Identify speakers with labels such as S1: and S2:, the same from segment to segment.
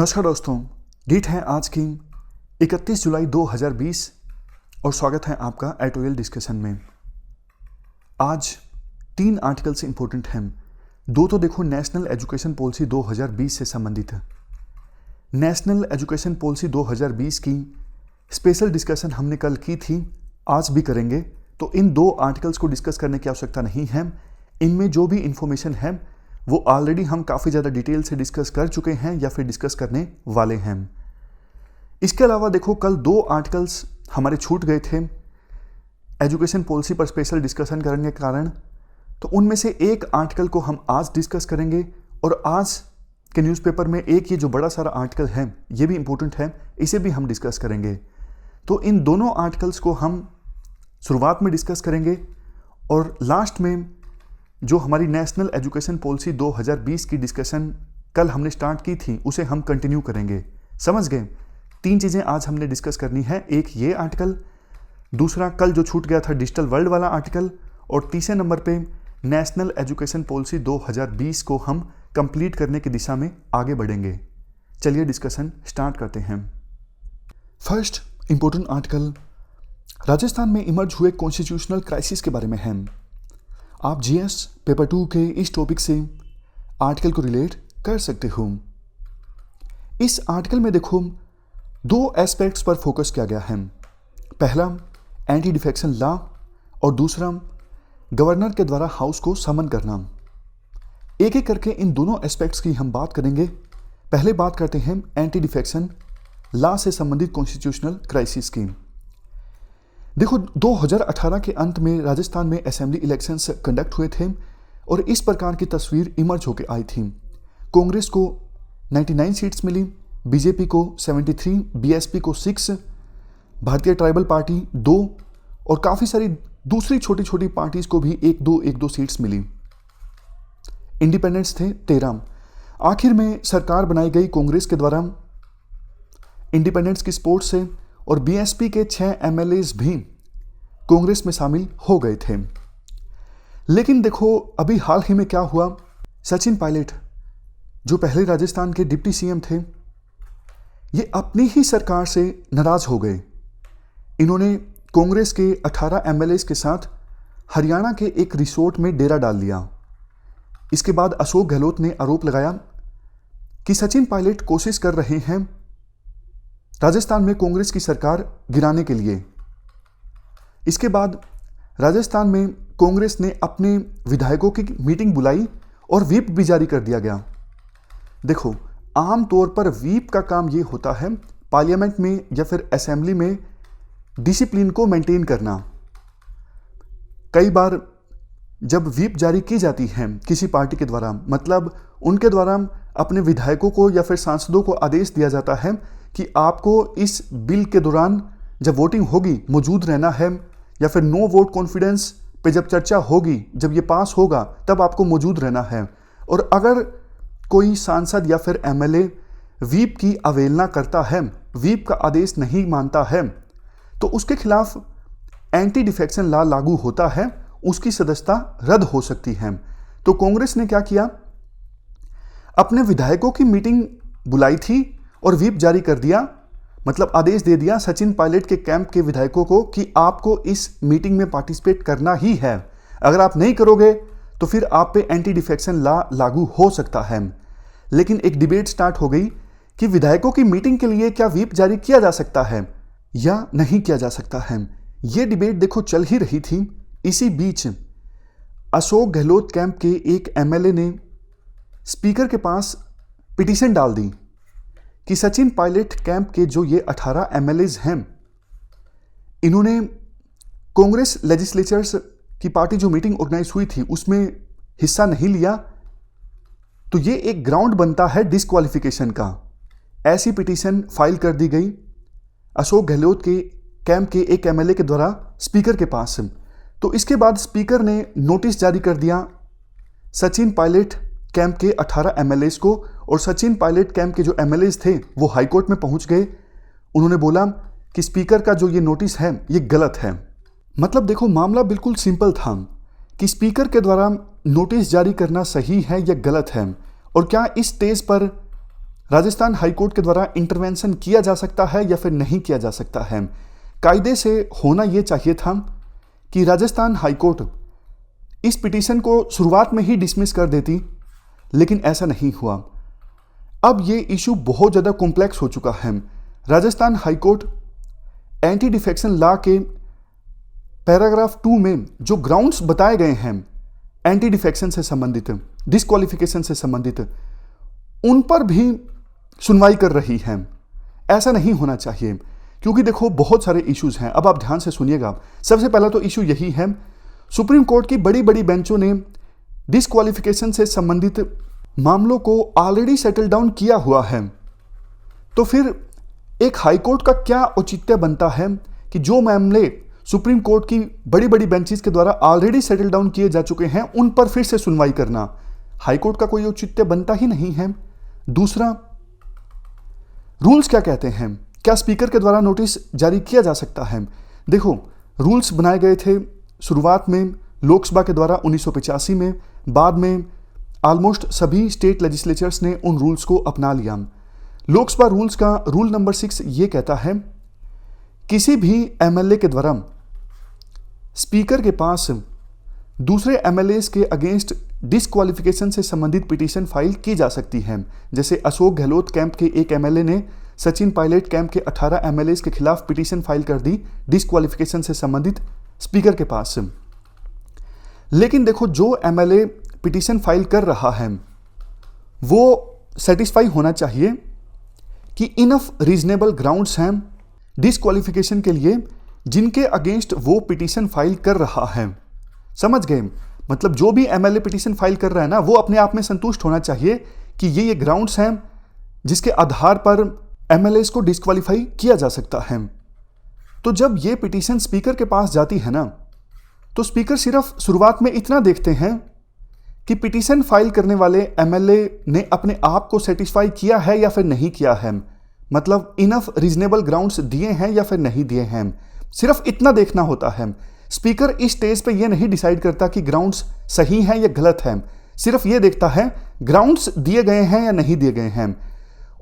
S1: नमस्कार दोस्तों, डेट है आज की 31 जुलाई 2020 और स्वागत है आपका एडिटोरियल डिस्कशन में। आज 3 आर्टिकल्स इंपॉर्टेंट हैं। दो तो देखो नेशनल एजुकेशन पॉलिसी 2020 से संबंधित है। नेशनल एजुकेशन पॉलिसी 2020 की स्पेशल डिस्कशन हमने कल की थी, आज भी करेंगे, तो इन 2 आर्टिकल्स को डिस्कस करने की आवश्यकता नहीं है। इनमें जो भी इंफॉर्मेशन है वो ऑलरेडी हम काफ़ी ज़्यादा डिटेल से डिस्कस कर चुके हैं या फिर डिस्कस करने वाले हैं। इसके अलावा देखो कल 2 आर्टिकल्स हमारे छूट गए थे एजुकेशन पॉलिसी पर स्पेशल डिस्कशन करने के कारण, तो उनमें से एक आर्टिकल को हम आज डिस्कस करेंगे और आज के न्यूज़पेपर में एक ये जो बड़ा सारा आर्टिकल है ये भी इम्पोर्टेंट है, इसे भी हम डिस्कस करेंगे। तो इन दोनों आर्टिकल्स को हम शुरुआत में डिस्कस करेंगे और लास्ट में जो हमारी नेशनल एजुकेशन पॉलिसी 2020 की डिस्कशन कल हमने स्टार्ट की थी उसे हम कंटिन्यू करेंगे। समझ गए? 3 चीज़ें आज हमने डिस्कस करनी है। एक ये आर्टिकल, दूसरा कल जो छूट गया था डिजिटल वर्ल्ड वाला आर्टिकल, और तीसरे नंबर पे नेशनल एजुकेशन पॉलिसी 2020 को हम कंप्लीट करने की दिशा में आगे बढ़ेंगे। चलिए डिस्कशन स्टार्ट करते हैं। फर्स्ट इंपॉर्टेंट आर्टिकल राजस्थान में इमर्ज हुए कॉन्स्टिट्यूशनल क्राइसिस के बारे में है। आप जीएस पेपर 2 के इस टॉपिक से आर्टिकल को रिलेट कर सकते हो। इस आर्टिकल में देखो 2 एस्पेक्ट्स पर फोकस किया गया है। पहला एंटी डिफेक्शन लॉ और दूसरा गवर्नर के द्वारा हाउस को समन करना। एक एक करके इन दोनों एस्पेक्ट्स की हम बात करेंगे। पहले बात करते हैं एंटी डिफेक्शन लॉ से संबंधित कॉन्स्टिट्यूशनल क्राइसिस की। देखो 2018 के अंत में राजस्थान में असेंबली इलेक्शंस कंडक्ट हुए थे और इस प्रकार की तस्वीर इमर्ज होकर आई थी। कांग्रेस को 99 सीट्स मिली, बीजेपी को 73, बीएसपी को 6, भारतीय ट्राइबल पार्टी 2 और काफ़ी सारी दूसरी छोटी छोटी पार्टीज को भी 1-2 सीट्स मिली। इंडिपेंडेंट्स थे 13। आखिर में सरकार बनाई गई कांग्रेस के द्वारा इंडिपेंडेंट्स की सपोर्ट से, और बीएसपी के 6 एमएलएज भी कांग्रेस में शामिल हो गए थे। लेकिन देखो अभी हाल ही में क्या हुआ, सचिन पायलट जो पहले राजस्थान के डिप्टी सीएम थे, ये अपनी ही सरकार से नाराज हो गए। इन्होंने कांग्रेस के 18 एमएलएज के साथ हरियाणा के एक रिसोर्ट में डेरा डाल लिया। इसके बाद अशोक गहलोत ने आरोप लगाया कि सचिन पायलट कोशिश कर रहे हैं राजस्थान में कांग्रेस की सरकार गिराने के लिए। इसके बाद राजस्थान में कांग्रेस ने अपने विधायकों की मीटिंग बुलाई और व्हिप भी जारी कर दिया गया। देखो आम तौर पर व्हिप का काम ये होता है पार्लियामेंट में या फिर असेंबली में डिसिप्लिन को मेंटेन करना। कई बार जब व्हिप जारी की जाती है किसी पार्टी के द्वारा, मतलब उनके द्वारा अपने विधायकों को या फिर सांसदों को आदेश दिया जाता है कि आपको इस बिल के दौरान जब वोटिंग होगी मौजूद रहना है, या फिर नो वोट कॉन्फिडेंस पे जब चर्चा होगी, जब ये पास होगा तब आपको मौजूद रहना है। और अगर कोई सांसद या फिर एमएलए व्हिप की अवहेलना करता है, व्हिप का आदेश नहीं मानता है, तो उसके खिलाफ एंटी डिफेक्शन लॉ लागू होता है, उसकी सदस्यता रद्द हो सकती है। तो कांग्रेस ने क्या किया, अपने विधायकों की मीटिंग बुलाई थी और व्हिप जारी कर दिया, मतलब आदेश दे दिया सचिन पायलट के कैंप के विधायकों को कि आपको इस मीटिंग में पार्टिसिपेट करना ही है। अगर आप नहीं करोगे तो फिर आप पे एंटी डिफेक्शन लॉ लागू हो सकता है। लेकिन एक डिबेट स्टार्ट हो गई कि विधायकों की मीटिंग के लिए क्या व्हिप जारी किया जा सकता है या नहीं किया जा सकता है। यह डिबेट देखो चल ही रही थी। इसी बीच अशोक गहलोत कैंप के एक एमएलए ने स्पीकर के पास पिटीशन डाल दी कि सचिन पायलट कैंप के जो ये 18 एमएलएज हैं, इन्होंने कांग्रेस लेजिस्लेचर्स की पार्टी जो मीटिंग ऑर्गेनाइज हुई थी उसमें हिस्सा नहीं लिया, तो ये एक ग्राउंड बनता है डिस्क्वालिफिकेशन का। ऐसी पिटीशन फाइल कर दी गई अशोक गहलोत के कैंप के एक एमएलए के द्वारा स्पीकर के पास। तो इसके बाद स्पीकर ने नोटिस जारी कर दिया सचिन पायलट कैंप के 18 एमएलएज को, और सचिन पायलट कैंप के जो एमएलएज थे वो हाईकोर्ट में पहुंच गए। उन्होंने बोला कि स्पीकर का जो ये नोटिस है ये गलत है। मतलब देखो मामला बिल्कुल सिंपल था कि स्पीकर के द्वारा नोटिस जारी करना सही है या गलत है, और क्या इस स्टेज पर राजस्थान हाईकोर्ट के द्वारा इंटरवेंशन किया जा सकता है या फिर नहीं किया जा सकता है। कायदे से होना यह चाहिए था कि राजस्थान हाईकोर्ट इस पिटीशन को शुरुआत में ही डिसमिस कर देती, लेकिन ऐसा नहीं हुआ। अब ये इशू बहुत ज़्यादा कॉम्प्लेक्स हो चुका है। Rajasthan high court anti defection law के पैराग्राफ 2 में जो ग्राउंड्स बताए गए हैं एंटी डिफेक्शन से संबंधित, डिस्क्वालिफिकेशन से संबंधित, उन पर भी सुनवाई कर रही है। ऐसा नहीं होना चाहिए, क्योंकि देखो बहुत सारे इश्यूज हैं। अब आप ध्यान से सुनिएगा। सबसे पहला तो इशू यही है, सुप्रीम कोर्ट की बड़ी बड़ी बेंचों ने डिस्क्वालिफिकेशन से संबंधित मामलों को ऑलरेडी सेटल डाउन किया हुआ है। तो फिर एक हाईकोर्ट का क्या औचित्य बनता है कि जो मामले सुप्रीम कोर्ट की बड़ी बड़ी बेंचेस के द्वारा ऑलरेडी सेटल डाउन किए जा चुके हैं उन पर फिर से सुनवाई करना हाईकोर्ट का कोई औचित्य बनता ही नहीं है। दूसरा, रूल्स क्या कहते हैं? क्या स्पीकर के द्वारा नोटिस जारी किया जा सकता है? देखो, रूल्स बनाए गए थे शुरुआत में लोकसभा के द्वारा 1985 में, बाद में ऑलमोस्ट सभी स्टेट लेजिस्लेचर्स ने उन रूल्स को अपना लिया। लोकसभा रूल्स का रूल नंबर 6 ये कहता है, किसी भी एमएलए के द्वारा स्पीकर के पास दूसरे एमएलए के अगेंस्ट डिस्क्वालिफिकेशन से संबंधित पिटीशन फाइल की जा सकती है। जैसे अशोक गहलोत कैंप के एक एमएलए ने सचिन पायलट कैंप के 18 एमएलए के खिलाफ पिटीशन फाइल कर दी डिस्क्वालिफिकेशन से संबंधित स्पीकर के पास। लेकिन देखो, जो एमएलए पिटीशन फाइल कर रहा है वो सेटिस्फाई होना चाहिए कि इनफ रीजनेबल ग्राउंड्स हैं डिस्क्वालिफिकेशन के लिए जिनके अगेंस्ट वो पिटीशन फाइल कर रहा है। समझ गए? मतलब जो भी एमएलए पिटीशन फाइल कर रहा है ना, वो अपने आप में संतुष्ट होना चाहिए कि ये ग्राउंड्स हैं जिसके आधार पर एमएलए को डिस्क्वालीफाई किया जा सकता है। तो जब ये पिटीशन स्पीकर के पास जाती है ना, तो स्पीकर सिर्फ शुरुआत में इतना देखते हैं कि पिटीशन फाइल करने वाले एमएलए ने अपने आप को सेटिस्फाई किया है या फिर नहीं किया है, मतलब इनफ रीजनेबल ग्राउंड्स दिए हैं या फिर नहीं दिए हैं। सिर्फ इतना देखना होता है। स्पीकर इस स्टेज पे ये नहीं डिसाइड करता कि ग्राउंड्स सही हैं या गलत हैं, सिर्फ ये देखता है ग्राउंड्स दिए गए हैं या नहीं दिए गए हैं।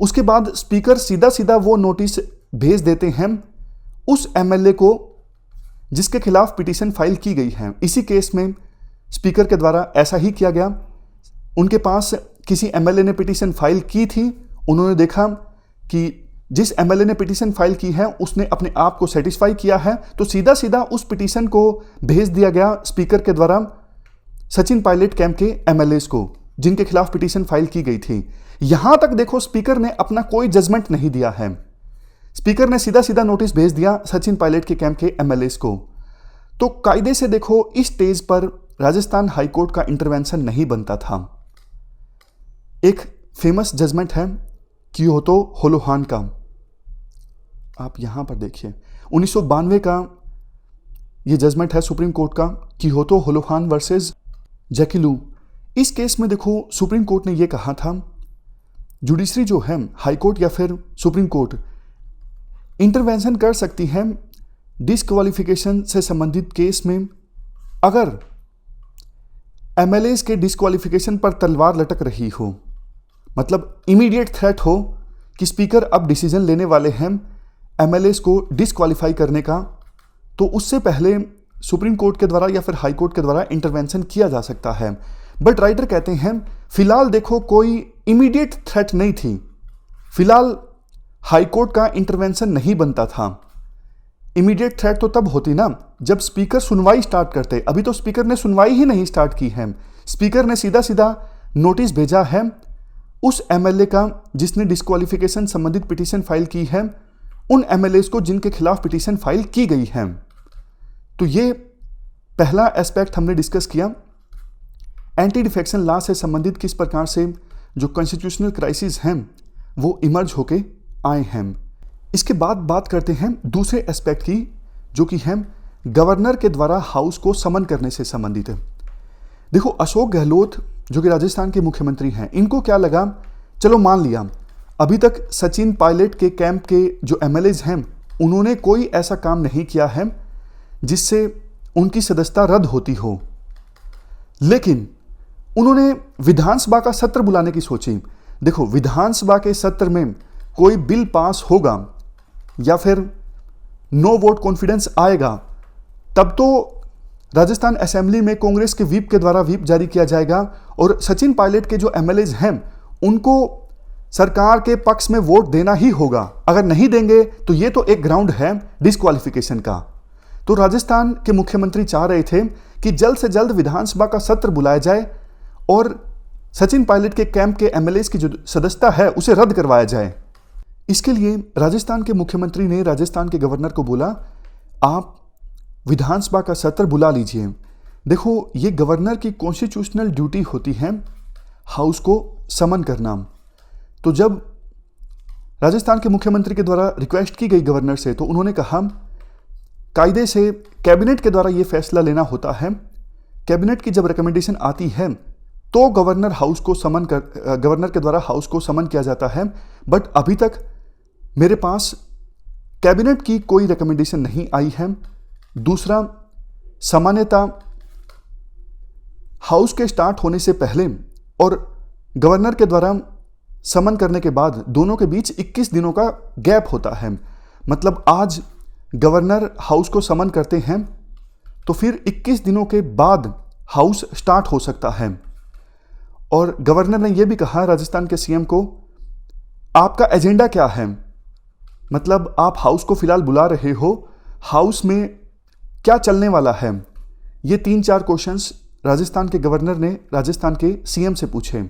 S1: उसके बाद स्पीकर सीधा सीधा वो नोटिस भेज देते हैं उस एमएलए को जिसके खिलाफ पिटीशन फाइल की गई है। इसी केस में स्पीकर के द्वारा ऐसा ही किया गया। उनके पास किसी एमएलए ने पिटीशन फाइल की थी, उन्होंने देखा कि जिस एमएलए ने पिटीशन फाइल की है उसने अपने आप को सेटिस्फाई किया है, तो सीधा सीधा उस पिटीशन को भेज दिया गया स्पीकर के द्वारा सचिन पायलट कैंप के एमएलए को जिनके खिलाफ पिटीशन फाइल की गई थी। यहां तक देखो, स्पीकर ने अपना कोई जजमेंट नहीं दिया है। स्पीकर ने सीधा सीधा नोटिस भेज दिया सचिन पायलट के कैंप के एमएलए को। तो कायदे से देखो, इस स्टेज पर राजस्थान हाईकोर्ट का इंटरवेंशन नहीं बनता था। एक फेमस जजमेंट है कियोतो होलोहान का, आप यहां पर देखिए 1992 का ये जजमेंट है सुप्रीम कोर्ट का, कियोतो होलोहान वर्सेस जैकिलू। इस केस में देखो, सुप्रीम कोर्ट ने ये कहा था जुडिशरी जो है, हाईकोर्ट या फिर सुप्रीम कोर्ट, इंटरवेंशन कर सकती है डिस्क्वालिफिकेशन से संबंधित केस में अगर एमएलए के डिस्क्वालिफिकेशन पर तलवार लटक रही हो, मतलब इमीडिएट थ्रेट हो कि स्पीकर अब डिसीजन लेने वाले हैं एमएलए को डिस्क्वालीफाई करने का, तो उससे पहले सुप्रीम कोर्ट के द्वारा या फिर हाई कोर्ट के द्वारा इंटरवेंशन किया जा सकता है। बट राइटर कहते हैं फिलहाल देखो कोई इमीडिएट थ्रेट नहीं थी, फिलहाल हाई कोर्ट का इंटरवेंशन नहीं बनता था। इमीडिएट थ्रेट तो तब होती ना जब स्पीकर सुनवाई स्टार्ट करते। अभी तो स्पीकर ने सुनवाई ही नहीं स्टार्ट की है। स्पीकर ने सीधा सीधा नोटिस भेजा है उस एमएलए का जिसने डिस्क्वालिफिकेशन संबंधित पिटीशन फाइल की है, उन एमएलए को जिनके खिलाफ पिटीशन फाइल की गई है। तो ये पहला एस्पेक्ट हमने डिस्कस किया, एंटी डिफेक्शन लॉ से संबंधित किस प्रकार से जो कॉन्स्टिट्यूशनल क्राइसिस हैं वो इमर्ज होके आए हैं। इसके बाद बात करते हैं दूसरे एस्पेक्ट की, जो कि है गवर्नर के द्वारा हाउस को समन करने से संबंधित है। देखो, अशोक गहलोत जो कि राजस्थान के मुख्यमंत्री हैं, इनको क्या लगा, चलो मान लिया अभी तक सचिन पायलट के कैंप के जो एमएलएज हैं उन्होंने कोई ऐसा काम नहीं किया है जिससे उनकी सदस्यता रद्द होती हो, लेकिन उन्होंने विधानसभा का सत्र बुलाने की सोची। देखो, विधानसभा के सत्र में कोई बिल पास होगा या फिर नो वोट कॉन्फिडेंस आएगा, तब तो राजस्थान असेंबली में कांग्रेस के व्हीप के द्वारा व्हीप जारी किया जाएगा और सचिन पायलट के जो एमएलएज हैं उनको सरकार के पक्ष में वोट देना ही होगा। अगर नहीं देंगे तो ये तो एक ग्राउंड है डिस्क्वालिफिकेशन का। तो राजस्थान के मुख्यमंत्री चाह रहे थे कि जल्द से जल्द विधानसभा का सत्र बुलाया जाए और सचिन पायलट के कैंप के एमएलएज की जो सदस्यता है उसे रद्द करवाया जाए। इसके लिए राजस्थान के मुख्यमंत्री ने राजस्थान के गवर्नर को बोला, आप विधानसभा का सत्र बुला लीजिए। देखो, ये गवर्नर की कॉन्स्टिट्यूशनल ड्यूटी होती है हाउस को समन करना। तो जब राजस्थान के मुख्यमंत्री के द्वारा रिक्वेस्ट की गई गवर्नर से, तो उन्होंने कहा कायदे से कैबिनेट के द्वारा ये फैसला लेना होता है। कैबिनेट की जब रिकमेंडेशन आती है तो गवर्नर के द्वारा हाउस को समन किया जाता है। बट अभी तक मेरे पास कैबिनेट की कोई रिकमेंडेशन नहीं आई है। दूसरा, सामान्यता हाउस के स्टार्ट होने से पहले और गवर्नर के द्वारा समन करने के बाद दोनों के बीच 21 दिनों का गैप होता है। मतलब आज गवर्नर हाउस को समन करते हैं तो फिर 21 दिनों के बाद हाउस स्टार्ट हो सकता है। और गवर्नर ने यह भी कहा राजस्थान के सीएम को, आपका एजेंडा क्या है? मतलब आप हाउस को फिलहाल बुला रहे हो, हाउस में क्या चलने वाला है? ये 3-4 क्वेश्चंस राजस्थान के गवर्नर ने राजस्थान के सीएम से पूछे।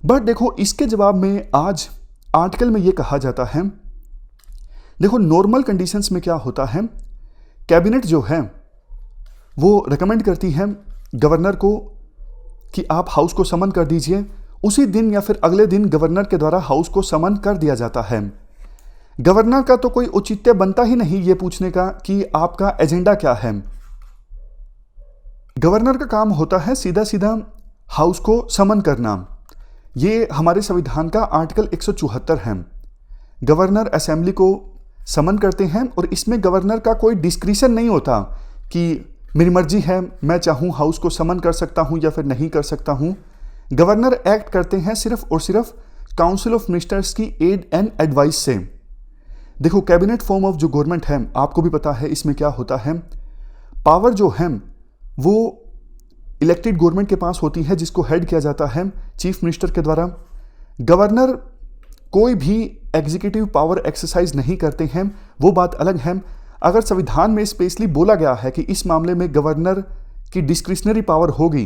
S1: बट देखो, इसके जवाब में आज आर्टिकल में ये कहा जाता है, देखो नॉर्मल कंडीशंस में क्या होता है, कैबिनेट जो है वो रेकमेंड करती है गवर्नर को कि आप हाउस को समन कर दीजिए। उसी दिन या फिर अगले दिन गवर्नर के द्वारा हाउस को समन कर दिया जाता है। गवर्नर का तो कोई औचित्य बनता ही नहीं ये पूछने का कि आपका एजेंडा क्या है। गवर्नर का काम होता है सीधा सीधा हाउस को समन करना। ये हमारे संविधान का आर्टिकल 174 है। गवर्नर असेंबली को समन करते हैं और इसमें गवर्नर का कोई डिस्क्रिशन नहीं होता कि मेरी मर्जी है, मैं चाहूँ हाउस को समन कर सकता हूँ या फिर नहीं कर सकता हूँ। गवर्नर एक्ट करते हैं सिर्फ और सिर्फ काउंसिल ऑफ मिनिस्टर्स की एड एंड एडवाइस से। देखो, कैबिनेट फॉर्म ऑफ जो गवर्नमेंट है, आपको भी पता है इसमें क्या होता है। पावर जो है वो इलेक्टेड गवर्नमेंट के पास होती है, जिसको हेड किया जाता है चीफ मिनिस्टर के द्वारा। गवर्नर कोई भी एग्जीक्यूटिव पावर एक्सरसाइज नहीं करते हैं, वो बात अलग है। अगर संविधान में स्पेशली बोला गया है कि इस मामले में गवर्नर की डिस्क्रिशनरी पावर होगी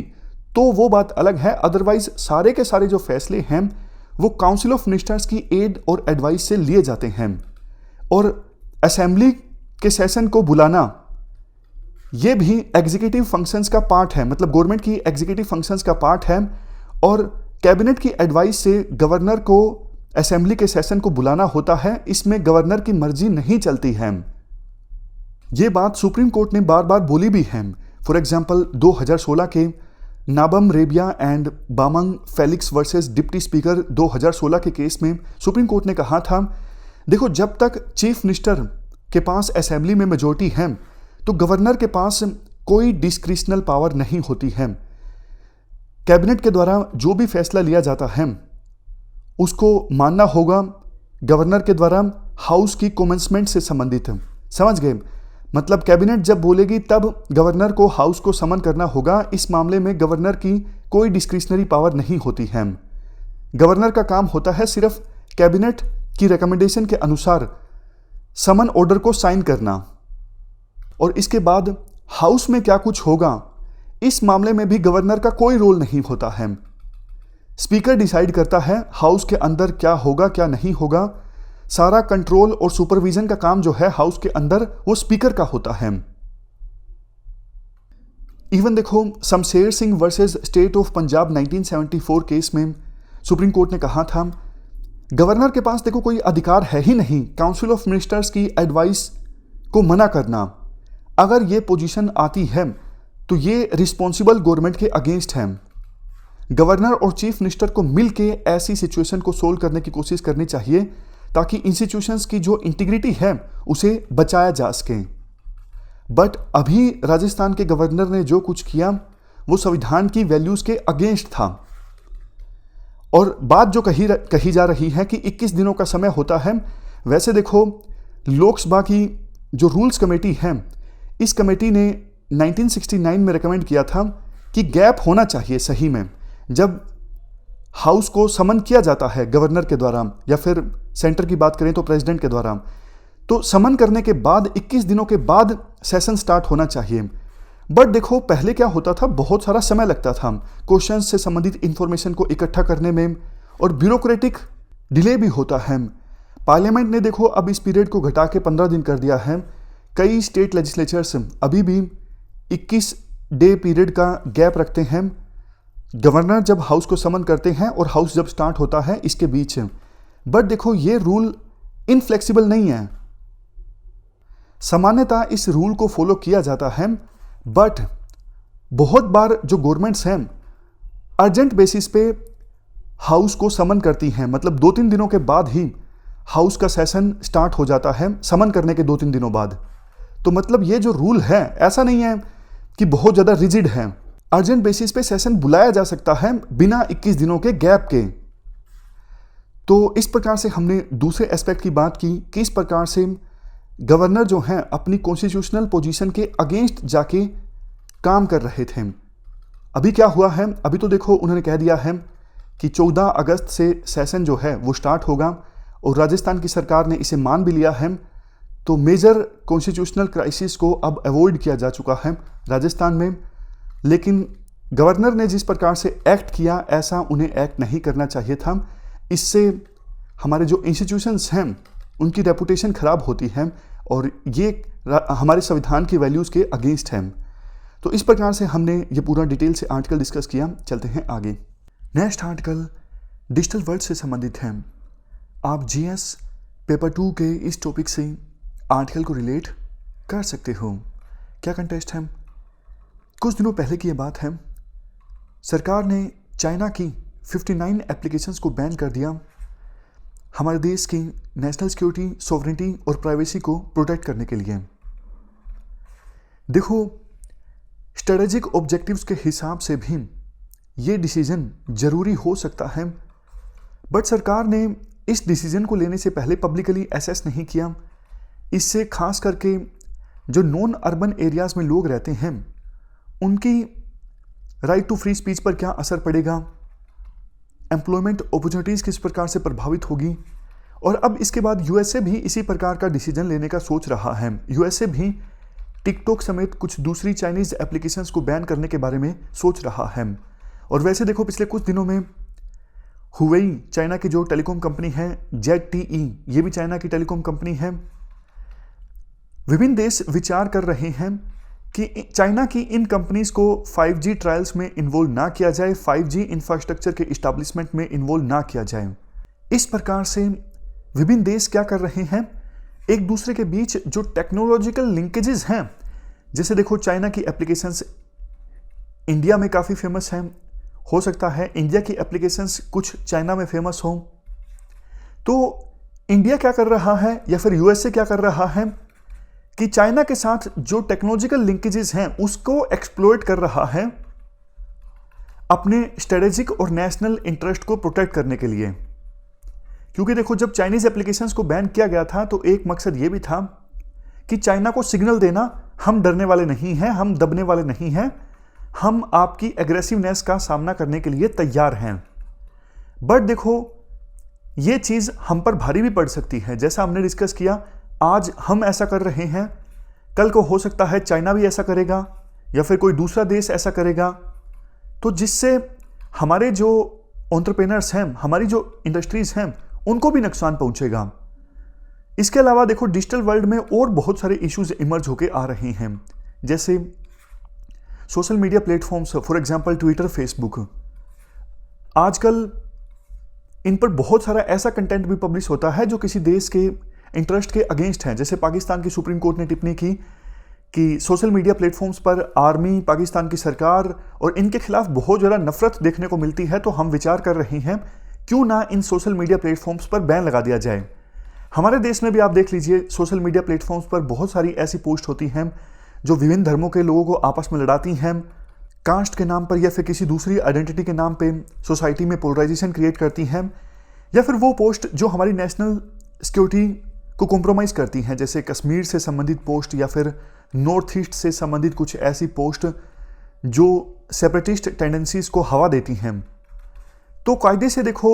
S1: तो वो बात अलग है। अदरवाइज सारे के सारे जो फैसले हैं वो काउंसिल ऑफ मिनिस्टर्स की एड और एडवाइस से लिए जाते हैं। और असेंबली के सेशन को बुलाना ये भी एग्जीक्यूटिव फंक्शंस का पार्ट है, मतलब गवर्नमेंट की एग्जीक्यूटिव फंक्शंस का पार्ट है। और कैबिनेट की एडवाइस से गवर्नर को असेंबली के सेशन को बुलाना होता है। इसमें गवर्नर की मर्जी नहीं चलती है। ये बात सुप्रीम कोर्ट ने बार बार बोली भी है। फॉर एग्जाम्पल 2016 के Nabam Rebia and Bamang Felix versus deputy speaker 2016 के केस में सुप्रीम कोर्ट ने कहा था, देखो जब तक चीफ मिनिस्टर के पास असेंबली में मेजोरिटी है तो गवर्नर के पास कोई डिस्क्रिशनल पावर नहीं होती है। कैबिनेट के द्वारा जो भी फैसला लिया जाता है उसको मानना होगा गवर्नर के द्वारा हाउस की कमेंसमेंट से संबंधित। समझ गए? मतलब कैबिनेट जब बोलेगी तब गवर्नर को हाउस को समन करना होगा। इस मामले में गवर्नर की कोई डिस्क्रिशनरी पावर नहीं होती है। गवर्नर का काम होता है सिर्फ कैबिनेट की रिकमेंडेशन के अनुसार समन ऑर्डर को साइन करना। और इसके बाद हाउस में क्या कुछ होगा इस मामले में भी गवर्नर का कोई रोल नहीं होता है। स्पीकर डिसाइड करता है हाउस के अंदर क्या होगा क्या नहीं होगा। सारा कंट्रोल और सुपरविजन का काम जो है हाउस के अंदर वो स्पीकर का होता है। इवन देखो, Shamsher Singh versus state of Punjab 1974 case में सुप्रीम कोर्ट ने कहा था गवर्नर के पास देखो कोई अधिकार है ही नहीं काउंसिल ऑफ मिनिस्टर्स की एडवाइस को मना करना। अगर ये पोजीशन आती है तो ये रिस्पॉन्सिबल गवर्नमेंट के अगेंस्ट है। गवर्नर और चीफ मिनिस्टर को मिलके ऐसी सिचुएशन को सोल्व करने की कोशिश करनी चाहिए ताकि इंस्टीट्यूशंस की जो इंटीग्रिटी है उसे बचाया जा सके। बट अभी राजस्थान के गवर्नर ने जो कुछ किया वो संविधान की वैल्यूज के अगेंस्ट था। और बात जो कही जा रही है कि 21 दिनों का समय होता है, वैसे देखो लोकसभा की जो रूल्स कमेटी है, इस कमेटी ने 1969 में रिकमेंड किया था कि गैप होना चाहिए सही में, जब हाउस को समन किया जाता है गवर्नर के द्वारा या फिर सेंटर की बात करें तो प्रेसिडेंट के द्वारा, तो समन करने के बाद 21 दिनों के बाद सेशन स्टार्ट होना चाहिए। बट देखो पहले क्या होता था, बहुत सारा समय लगता था क्वेश्चन से संबंधित इंफॉर्मेशन को इकट्ठा करने में, और ब्यूरोक्रेटिक डिले भी होता है। पार्लियामेंट ने देखो अब इस पीरियड को घटा के 15 दिन कर दिया है। कई स्टेट लेजिस्लेचर्स अभी भी 21 डे पीरियड का गैप रखते हैं, गवर्नर जब हाउस को समन करते हैं और हाउस जब स्टार्ट होता है इसके बीच। बट देखो ये रूल इनफ्लेक्सिबल नहीं है, सामान्यतः इस रूल को फॉलो किया जाता है। बट बहुत बार जो गवर्नमेंट्स हैं अर्जेंट बेसिस पे हाउस को समन करती हैं, मतलब 2-3 दिनों के बाद ही हाउस का सेशन स्टार्ट हो जाता है, समन करने के 2-3 दिनों बाद। तो मतलब ये जो रूल है ऐसा नहीं है कि बहुत ज़्यादा रिजिड है, अर्जेंट बेसिस पे सेशन बुलाया जा सकता है बिना 21 दिनों के गैप के। तो इस प्रकार से हमने दूसरे एस्पेक्ट की बात की कि इस प्रकार से गवर्नर जो हैं अपनी कॉन्स्टिट्यूशनल पोजीशन के अगेंस्ट जाके काम कर रहे थे। अभी क्या हुआ है, अभी तो देखो उन्होंने कह दिया है कि 14 अगस्त से सेशन जो है वो स्टार्ट होगा, और राजस्थान की सरकार ने इसे मान भी लिया है। तो मेजर कॉन्स्टिट्यूशनल क्राइसिस को अब अवॉइड किया जा चुका है राजस्थान में। लेकिन गवर्नर ने जिस प्रकार से एक्ट किया, ऐसा उन्हें एक्ट नहीं करना चाहिए था। इससे हमारे जो इंस्टीट्यूशंस हैं उनकी रेपुटेशन खराब होती है, और ये हमारे संविधान की वैल्यूज़ के अगेंस्ट है। तो इस प्रकार से हमने ये पूरा डिटेल से आर्टिकल डिस्कस किया। चलते हैं आगे। नेक्स्ट आर्टिकल डिजिटल वर्ल्ड से संबंधित है। आप जीएस पेपर 2 के इस टॉपिक से आर्टिकल को रिलेट कर सकते हो। क्या कंटेस्ट है? कुछ दिनों पहले की ये बात है, सरकार ने चाइना की 59 एप्लीकेशंस को बैन कर दिया, हमारे देश की नेशनल सिक्योरिटी, सॉवरेनिटी और प्राइवेसी को प्रोटेक्ट करने के लिए। देखो स्ट्रेटेजिक ऑब्जेक्टिव्स के हिसाब से भी ये डिसीजन जरूरी हो सकता है, बट सरकार ने इस डिसीजन को लेने से पहले पब्लिकली असेस नहीं किया। इससे खास करके जो नॉन अर्बन एरियाज में लोग रहते हैं उनकी राइट टू फ्री स्पीच पर क्या असर पड़ेगा, एम्प्लॉयमेंट अपॉर्चुनिटीज़ किस प्रकार से प्रभावित होगी। और अब इसके बाद यूएसए भी इसी प्रकार का डिसीजन लेने का सोच रहा है। यूएसए भी टिकटॉक समेत कुछ दूसरी चाइनीज़ एप्लीकेशंस को बैन करने के बारे में सोच रहा है। और वैसे देखो पिछले कुछ दिनों में हुवेई, चाइना की जो टेलीकॉम कंपनी है, ZTE, ये भी चाइना की टेलीकॉम कंपनी है। विभिन्न देश विचार कर रहे हैं कि चाइना की इन कंपनीज को 5G ट्रायल्स में इन्वॉल्व ना किया जाए, 5G इंफ्रास्ट्रक्चर के इस्टेब्लिशमेंट में इन्वॉल्व ना किया जाए। इस प्रकार से विभिन्न देश क्या कर रहे हैं, एक दूसरे के बीच जो टेक्नोलॉजिकल लिंकेजेस हैं, जैसे देखो चाइना की एप्लीकेशंस इंडिया में काफ़ी फेमस हैं, हो सकता है इंडिया की एप्लीकेशंस कुछ चाइना में फेमस हों। तो इंडिया क्या कर रहा है या फिर यूएसए क्या कर रहा है कि चाइना के साथ जो टेक्नोलॉजिकल लिंकेजेस हैं उसको एक्सप्लॉइट कर रहा है अपने स्ट्रेटेजिक और नेशनल इंटरेस्ट को प्रोटेक्ट करने के लिए। क्योंकि देखो जब चाइनीज एप्लीकेशंस को बैन किया गया था तो एक मकसद ये भी था कि चाइना को सिग्नल देना, हम डरने वाले नहीं हैं, हम दबने वाले नहीं हैं, हम आपकी एग्रेसिवनेस का सामना करने के लिए तैयार हैं। बट देखो ये चीज़ हम पर भारी भी पड़ सकती है। जैसा हमने डिस्कस किया, आज हम ऐसा कर रहे हैं, कल को हो सकता है चाइना भी ऐसा करेगा या फिर कोई दूसरा देश ऐसा करेगा। तो जिससे हमारे जो एंटरप्रेन्योर्स हैं, हमारी जो इंडस्ट्रीज हैं, उनको भी नुकसान पहुंचेगा। इसके अलावा देखो डिजिटल वर्ल्ड में और बहुत सारे इश्यूज इमर्ज होके आ रहे हैं, जैसे social media platforms, for example Twitter, Facebook. आजकल इन पर बहुत सारा ऐसा कंटेंट भी पब्लिश होता है जो किसी देश के इंटरेस्ट के अगेंस्ट है। जैसे पाकिस्तान की सुप्रीम कोर्ट ने टिप्पणी की कि सोशल मीडिया प्लेटफॉर्म्स पर आर्मी, पाकिस्तान की सरकार और इनके खिलाफ बहुत ज़्यादा नफरत देखने को मिलती है। तो हम विचार कर रहे हैं क्यों ना इन सोशल मीडिया प्लेटफॉर्म्स पर बैन लगा दिया जाए। हमारे देश में भी आप देख लीजिए, सोशल मीडिया प्लेटफॉर्म्स पर बहुत सारी ऐसी पोस्ट होती हैं जो विभिन्न धर्मों के लोगों को आपस में लड़ाती हैं, कास्ट के नाम पर या फिर किसी दूसरी आइडेंटिटी के नाम पे सोसाइटी में पोलराइजेशन क्रिएट करती हैं, या फिर वो पोस्ट जो हमारी नेशनल सिक्योरिटी को कॉम्प्रोमाइज़ करती हैं, जैसे कश्मीर से संबंधित पोस्ट या फिर नॉर्थ ईस्ट से संबंधित कुछ ऐसी पोस्ट जो सेपरेटिस्ट टेंडेंसीज को हवा देती हैं। तो कायदे से देखो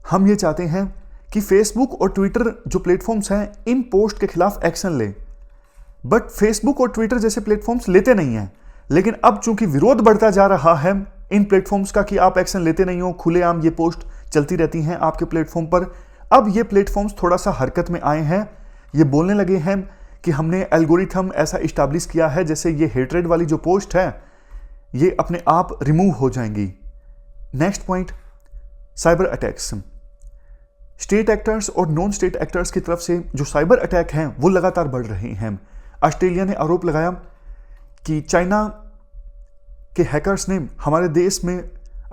S1: हम ये चाहते हैं कि फेसबुक और ट्विटर जो प्लेटफॉर्म्स हैं इन पोस्ट के खिलाफ एक्शन ले, बट फेसबुक और ट्विटर जैसे प्लेटफॉर्म्स लेते नहीं हैं। लेकिन अब चूंकि विरोध बढ़ता जा रहा है इन प्लेटफॉर्म्स का कि आप एक्शन लेते नहीं हो, खुलेआम ये पोस्ट चलती रहती हैं आपके प्लेटफॉर्म पर, अब ये प्लेटफॉर्म्स थोड़ा सा हरकत में आए हैं। ये बोलने लगे हैं कि हमने एल्गोरिथम ऐसा इस्टेब्लिश किया है जैसे ये हेट्रेड वाली जो पोस्ट है ये अपने आप रिमूव हो जाएंगी। Next point, cyber attacks. State actors और नॉन स्टेट एक्टर्स की तरफ से जो साइबर अटैक हैं वो लगातार बढ़ रहे हैं। ऑस्ट्रेलिया ने आरोप लगाया कि चाइना के हैकर्स ने हमारे देश में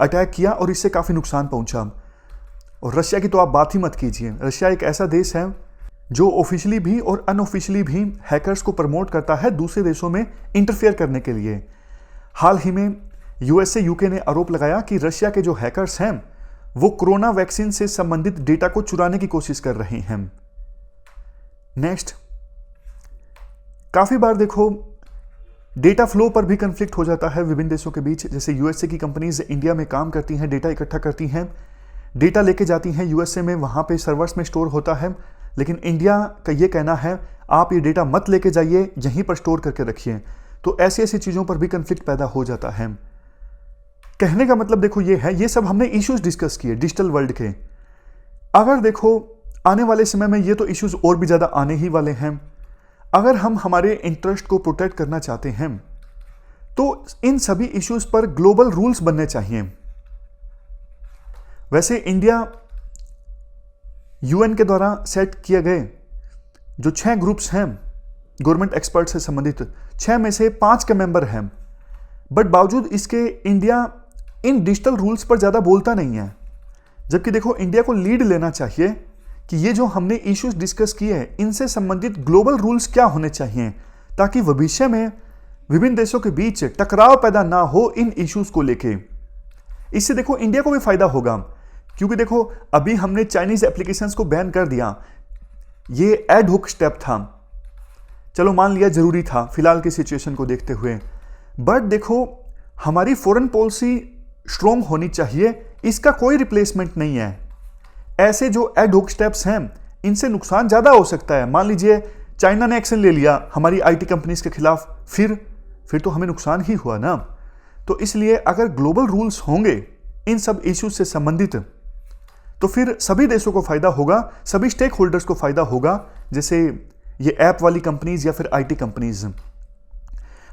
S1: अटैक किया और इससे काफ़ी नुकसान पहुंचा। और रशिया की तो आप बात ही मत कीजिए। रशिया एक ऐसा देश है जो ऑफिशियली भी और अनऑफिशियली भी हैकर्स को प्रमोट करता है दूसरे देशों में इंटरफेयर करने के लिए। हाल ही में यूएसए यूके ने आरोप लगाया कि रशिया के जो हैकर्स हैं वो कोरोना वैक्सीन से संबंधित डेटा को चुराने की कोशिश कर रहे हैं। नेक्स्ट, काफी बार देखो डेटा फ्लो पर भी कंफ्लिक्ट हो जाता है विभिन्न देशों के बीच। जैसे यूएसए की कंपनीज इंडिया में काम करती हैं, डेटा इकट्ठा करती हैं, डेटा लेके जाती हैं यूएसए में, वहां पे सर्वर्स में स्टोर होता है। लेकिन इंडिया का ये कहना है आप ये डेटा मत लेके जाइए, यहीं पर स्टोर करके रखिए। तो ऐसी ऐसी चीजों पर भी कंफ्लिक्ट पैदा हो जाता है। कहने का मतलब देखो ये है, ये सब हमने इश्यूज डिस्कस किए डिजिटल वर्ल्ड के। अगर देखो आने वाले समय में ये तो इश्यूज और भी ज्यादा आने ही वाले हैं। अगर हम हमारे इंटरेस्ट को प्रोटेक्ट करना चाहते हैं तो इन सभी इश्यूज पर ग्लोबल रूल्स बनने चाहिए। वैसे इंडिया यूएन के द्वारा सेट किए गए जो 6 ग्रुप्स हैं गवर्नमेंट एक्सपर्ट से संबंधित, 6 में से 5 के मेंबर हैं, बट बावजूद इसके इंडिया इन डिजिटल रूल्स पर ज्यादा बोलता नहीं है। जबकि देखो इंडिया को लीड लेना चाहिए कि ये जो हमने इश्यूज डिस्कस किए हैं इनसे संबंधित ग्लोबल रूल्स क्या होने चाहिए, ताकि भविष्य में विभिन्न देशों के बीच टकराव पैदा ना हो इन इश्यूज को लेके। इससे देखो इंडिया को भी फायदा होगा, क्योंकि देखो अभी हमने चाइनीज एप्लीकेशंस को बैन कर दिया, ये एड हुक स्टेप था, चलो मान लिया जरूरी था फिलहाल की सिचुएशन को देखते हुए। बट देखो हमारी फॉरेन पॉलिसी स्ट्रॉन्ग होनी चाहिए, इसका कोई रिप्लेसमेंट नहीं है। ऐसे जो एड हुक स्टेप्स हैं इनसे नुकसान ज्यादा हो सकता है। मान लीजिए चाइना ने एक्शन ले लिया हमारी आईटी कंपनीज के खिलाफ, फिर तो हमें नुकसान ही हुआ ना। तो इसलिए अगर ग्लोबल रूल्स होंगे इन सब इश्यूज से संबंधित तो फिर सभी देशों को फायदा होगा, सभी स्टेक होल्डर्स को फायदा होगा। जैसे ये ऐप वाली कंपनीज या फिर आईटी कंपनीज,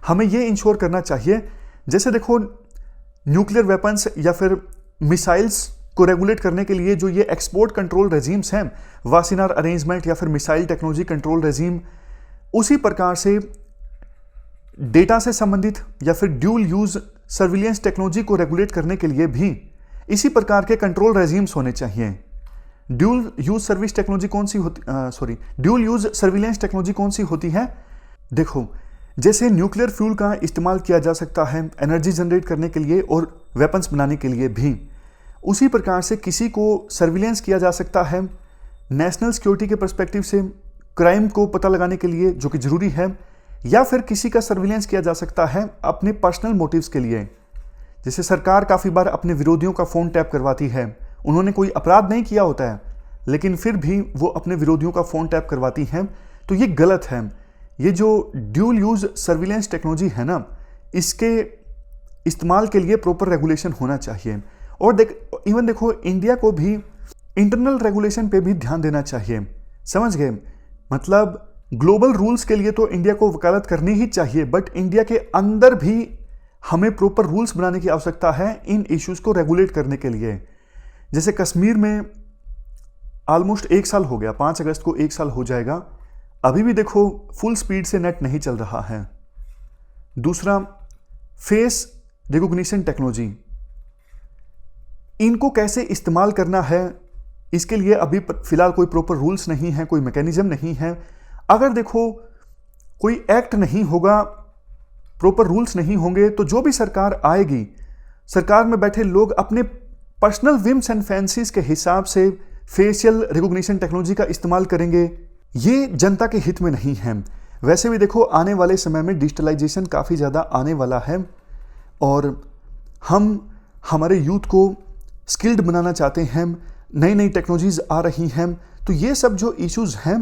S1: हमें ये इंश्योर करना चाहिए। जैसे देखो न्यूक्लियर वेपन्स या फिर मिसाइल्स को रेगुलेट करने के लिए जो ये एक्सपोर्ट कंट्रोल रेजिम्स हैं, वासिनार अरेंजमेंट या फिर मिसाइल टेक्नोलॉजी कंट्रोल रेजिम, उसी प्रकार से डेटा से संबंधित या फिर ड्यूल यूज सर्विलियंस टेक्नोलॉजी को रेगुलेट करने के लिए भी इसी प्रकार के कंट्रोल रेजिम्स होने चाहिए। ड्यूल यूज सर्विस टेक्नोलॉजी कौन सी होती ड्यूल यूज सर्विलियंस टेक्नोलॉजी कौन सी होती है? देखो जैसे न्यूक्लियर फ्यूल का इस्तेमाल किया जा सकता है एनर्जी जनरेट करने के लिए और वेपन्स बनाने के लिए भी, उसी प्रकार से किसी को सर्विलेंस किया जा सकता है नेशनल सिक्योरिटी के पर्सपेक्टिव से, क्राइम को पता लगाने के लिए जो कि जरूरी है, या फिर किसी का सर्विलेंस किया जा सकता है अपने पर्सनल मोटिव्स के लिए। जैसे सरकार काफ़ी बार अपने विरोधियों का फ़ोन टैप करवाती है, उन्होंने कोई अपराध नहीं किया होता है लेकिन फिर भी वो अपने विरोधियों का फ़ोन टैप करवाती हैं, तो ये गलत है। ये जो ड्यूल यूज सर्विलेंस टेक्नोलॉजी है ना, इसके इस्तेमाल के लिए प्रॉपर रेगुलेशन होना चाहिए। और इवन देखो इंडिया को भी इंटरनल रेगुलेशन पे भी ध्यान देना चाहिए, समझ गए? मतलब ग्लोबल रूल्स के लिए तो इंडिया को वकालत करनी ही चाहिए, बट इंडिया के अंदर भी हमें प्रॉपर रूल्स बनाने की आवश्यकता है इन इश्यूज को रेगुलेट करने के लिए। जैसे कश्मीर में ऑलमोस्ट 1 साल हो गया, 5 अगस्त को 1 साल हो जाएगा, अभी भी देखो फुल स्पीड से नेट नहीं चल रहा है। दूसरा, फेस रिकॉग्निशन टेक्नोलॉजी, इनको कैसे इस्तेमाल करना है इसके लिए अभी फिलहाल कोई प्रॉपर रूल्स नहीं है, कोई मैकेनिज्म नहीं है। अगर देखो कोई एक्ट नहीं होगा प्रॉपर रूल्स नहीं होंगे तो जो भी सरकार आएगी, सरकार में बैठे लोग अपने पर्सनल विम्स एंड फैंसीज के हिसाब से फेशियल रिकॉग्निशन टेक्नोलॉजी का इस्तेमाल करेंगे। ये जनता के हित में नहीं है। वैसे भी देखो, आने वाले समय में डिजिटलाइजेशन काफ़ी ज़्यादा आने वाला है और हम हमारे यूथ को स्किल्ड बनाना चाहते हैं, नई नई टेक्नोलॉजीज आ रही हैं, तो ये सब जो इश्यूज हैं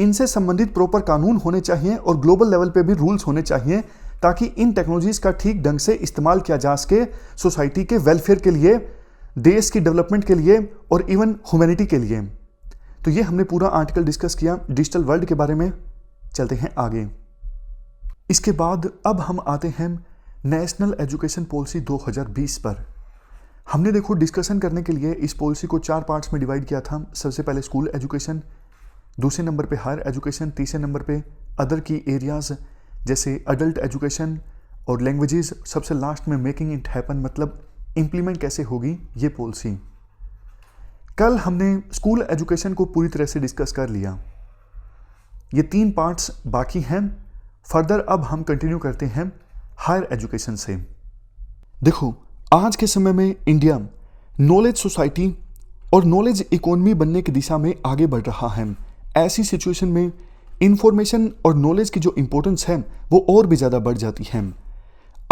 S1: इनसे संबंधित प्रॉपर कानून होने चाहिए और ग्लोबल लेवल पे भी रूल्स होने चाहिए ताकि इन टेक्नोलॉजीज का ठीक ढंग से इस्तेमाल किया जा सके सोसाइटी के वेलफेयर के लिए, देश की डेवलपमेंट के लिए और इवन ह्यूमैनिटी के लिए। तो ये हमने पूरा आर्टिकल डिस्कस किया डिजिटल वर्ल्ड के बारे में। चलते हैं आगे। इसके बाद अब हम आते हैं नेशनल एजुकेशन पॉलिसी 2020 पर। हमने देखो डिस्कशन करने के लिए इस पॉलिसी को 4 पार्ट्स में डिवाइड किया था। सबसे पहले स्कूल एजुकेशन, दूसरे नंबर पे हायर एजुकेशन, तीसरे नंबर पे अदर की एरियाज जैसे अडल्ट एजुकेशन और लैंग्वेजेस, सबसे लास्ट में मेकिंग इट हैपन, मतलब इम्प्लीमेंट कैसे होगी ये पॉलिसी। कल हमने स्कूल एजुकेशन को पूरी तरह से डिस्कस कर लिया। ये 3 पार्ट्स बाकी हैं। फर्दर अब हम कंटिन्यू करते हैं हायर एजुकेशन से। देखो, आज के समय में इंडिया नॉलेज सोसाइटी और नॉलेज इकोनॉमी बनने की दिशा में आगे बढ़ रहा है। ऐसी सिचुएशन में इंफॉर्मेशन और नॉलेज की जो इंपॉर्टेंस है वो और भी ज़्यादा बढ़ जाती है।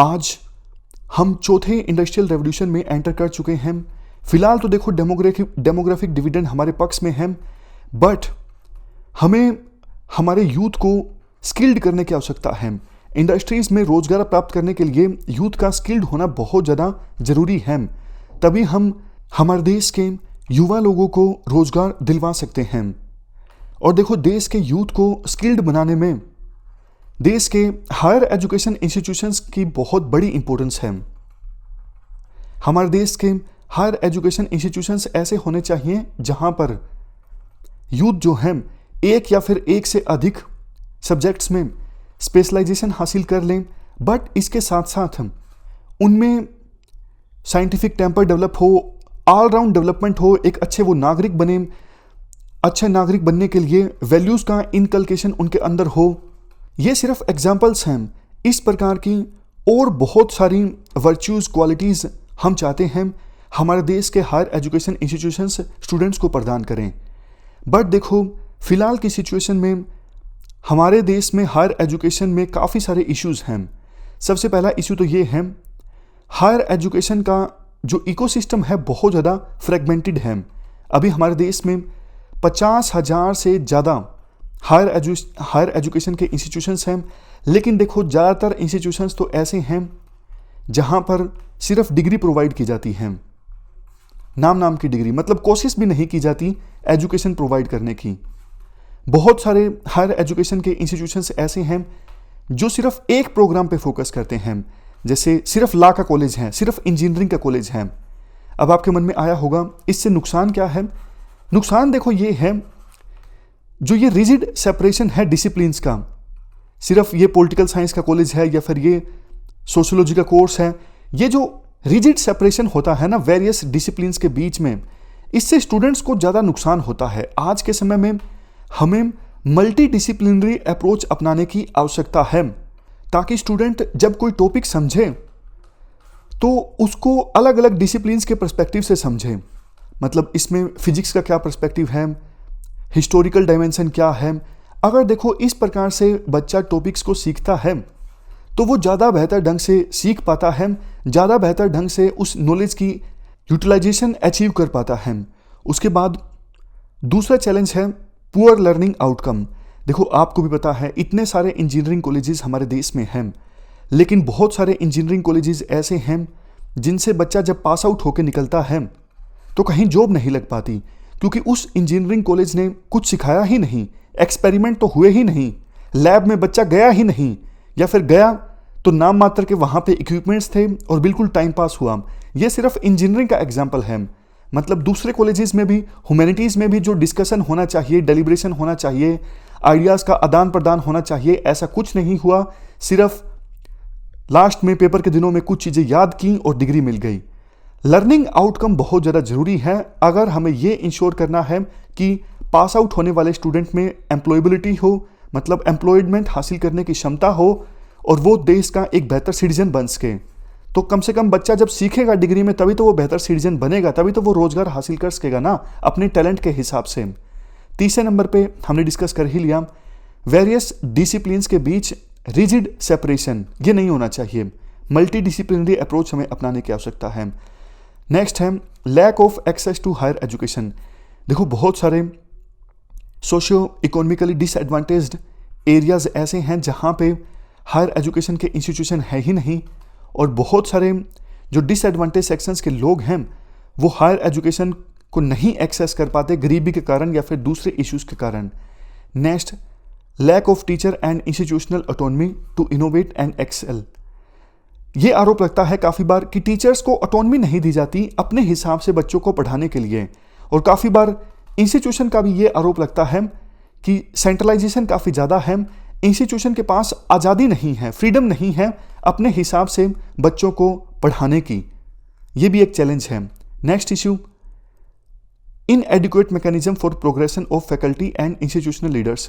S1: आज हम चौथे इंडस्ट्रियल रेवोल्यूशन में एंटर कर चुके हैं। फिलहाल तो देखो डेमोग्राफिक डिविडेंड हमारे पक्ष में है, बट हमें हमारे यूथ को स्किल्ड करने की आवश्यकता है। इंडस्ट्रीज में रोजगार प्राप्त करने के लिए यूथ का स्किल्ड होना बहुत ज़्यादा ज़रूरी है। तभी हम हमारे देश के युवा लोगों को रोजगार दिलवा सकते हैं। और देखो, देश के यूथ को स्किल्ड बनाने में देश के हायर एजुकेशन इंस्टीट्यूशंस की बहुत बड़ी इंपॉर्टेंस है। हमारे देश के हायर एजुकेशन इंस्टीट्यूशंस ऐसे होने चाहिए जहां पर यूथ जो हैं एक या फिर एक से अधिक सब्जेक्ट्स में स्पेशलाइजेशन हासिल कर लें, बट इसके साथ साथ उनमें साइंटिफिक टेम्पर डेवलप हो, ऑलराउंड डेवलपमेंट हो, एक अच्छे वो नागरिक बने। अच्छे नागरिक बनने के लिए वैल्यूज़ का इनकलकेशन उनके अंदर हो। ये सिर्फ एग्जाम्पल्स हैं। इस प्रकार की और बहुत सारी वर्च्यूज़, क्वालिटीज़ हम चाहते हैं हमारे देश के हायर एजुकेशन इंस्टीट्यूशंस स्टूडेंट्स को प्रदान करें। बट देखो, फिलहाल की सिचुएशन में हमारे देश में हायर एजुकेशन में काफ़ी सारे इश्यूज़ हैं। सबसे पहला इशू तो ये है, हायर एजुकेशन का जो इकोसिस्टम है बहुत ज़्यादा फ्रेगमेंटेड है। अभी हमारे देश में 50,000 से ज़्यादा हायर एजुकेशन के इंस्टीट्यूशंस हैं, लेकिन देखो ज़्यादातर इंस्टीट्यूशंस तो ऐसे हैं जहाँ पर सिर्फ डिग्री प्रोवाइड की जाती है, नाम की डिग्री, मतलब कोशिश भी नहीं की जाती एजुकेशन प्रोवाइड करने की। बहुत सारे हायर एजुकेशन के इंस्टीट्यूशंस ऐसे हैं जो सिर्फ एक प्रोग्राम पे फोकस करते हैं, जैसे सिर्फ लॉ का कॉलेज है, सिर्फ इंजीनियरिंग का कॉलेज है। अब आपके मन में आया होगा इससे नुकसान क्या है। नुकसान देखो ये है, जो ये रिजिड सेपरेशन है डिसिप्लिन्स का, सिर्फ ये पॉलिटिकल साइंस का कॉलेज है या फिर ये सोशियोलॉजी का कोर्स है, ये जो रिजिड सेपरेशन होता है ना वेरियस डिसिप्लिन्स के बीच में, इससे स्टूडेंट्स को ज़्यादा नुकसान होता है। आज के समय में हमें मल्टी डिसिप्लिनरी अप्रोच अपनाने की आवश्यकता है ताकि स्टूडेंट जब कोई टॉपिक समझे तो उसको अलग अलग डिसिप्लिन्स के पर्सपेक्टिव से समझे। मतलब इसमें फिजिक्स का क्या पर्सपेक्टिव है, हिस्टोरिकल डायमेंशन क्या है। अगर देखो इस प्रकार से बच्चा टॉपिक्स को सीखता है तो वो ज़्यादा बेहतर ढंग से सीख पाता है, ज़्यादा बेहतर ढंग से उस नॉलेज की यूटिलाइजेशन अचीव कर पाता है। उसके बाद दूसरा चैलेंज है पुअर लर्निंग आउटकम। देखो आपको भी पता है इतने सारे इंजीनियरिंग कॉलेजेस हमारे देश में हैं, लेकिन बहुत सारे इंजीनियरिंग कॉलेजेस ऐसे हैं जिनसे बच्चा जब पास आउट होकर निकलता है तो कहीं जॉब नहीं लग पाती, क्योंकि उस इंजीनियरिंग कॉलेज ने कुछ सिखाया ही नहीं, एक्सपेरिमेंट तो हुए ही नहीं, लैब में बच्चा गया ही नहीं, या फिर गया तो नाम मात्र के वहाँ पे इक्विपमेंट्स थे और बिल्कुल टाइम पास हुआ। ये सिर्फ इंजीनियरिंग का एग्जाम्पल है। मतलब दूसरे कॉलेजेस में भी, ह्यूमैनिटीज़ में भी जो डिस्कशन होना चाहिए, डेलिब्रेशन होना चाहिए, आइडियाज़ का आदान प्रदान होना चाहिए, ऐसा कुछ नहीं हुआ। सिर्फ लास्ट में पेपर के दिनों में कुछ चीज़ें याद की और डिग्री मिल गई। लर्निंग आउटकम बहुत ज़्यादा ज़रूरी है अगर हमें ये इंश्योर करना है कि पास आउट होने वाले स्टूडेंट में एम्प्लॉयबिलिटी हो, मतलब एम्प्लॉयमेंट हासिल करने की क्षमता हो, और वो देश का एक बेहतर सिटीजन बन सके। तो कम से कम बच्चा जब सीखेगा डिग्री में तभी तो वो बेहतर सिटीजन बनेगा, तभी तो वो रोजगार हासिल कर सकेगा ना अपने टैलेंट के हिसाब से। तीसरे नंबर पे हमने डिस्कस कर ही लिया, वेरियस डिसिप्लिन्स के बीच रिजिड सेपरेशन ये नहीं होना चाहिए, मल्टी डिसिप्लिनरी अप्रोच हमें अपनाने की आवश्यकता है। नेक्स्ट है lack of access to higher education. देखो बहुत सारे सोशियो इकोनॉमिकली डिसएडवांटेज्ड एरियाज ऐसे हैं जहाँ पे हायर एजुकेशन के इंस्टीट्यूशन है ही नहीं, और बहुत सारे जो डिसएडवांटेज सेक्शंस के लोग हैं वो हायर एजुकेशन को नहीं एक्सेस कर पाते गरीबी के कारण या फिर दूसरे इश्यूज के कारण। Next lack of teacher and institutional autonomy to innovate and excel. ये आरोप लगता है काफ़ी बार कि टीचर्स को ऑटोनॉमी नहीं दी जाती अपने हिसाब से बच्चों को पढ़ाने के लिए, और काफ़ी बार इंस्टीट्यूशन का भी ये आरोप लगता है कि सेंट्रलाइजेशन काफ़ी ज़्यादा है, इंस्टीट्यूशन के पास आज़ादी नहीं है, फ्रीडम नहीं है अपने हिसाब से बच्चों को पढ़ाने की। ये भी एक चैलेंज है। Next issue इनएडिक्वेट mechanism for progression of faculty and institutional leaders.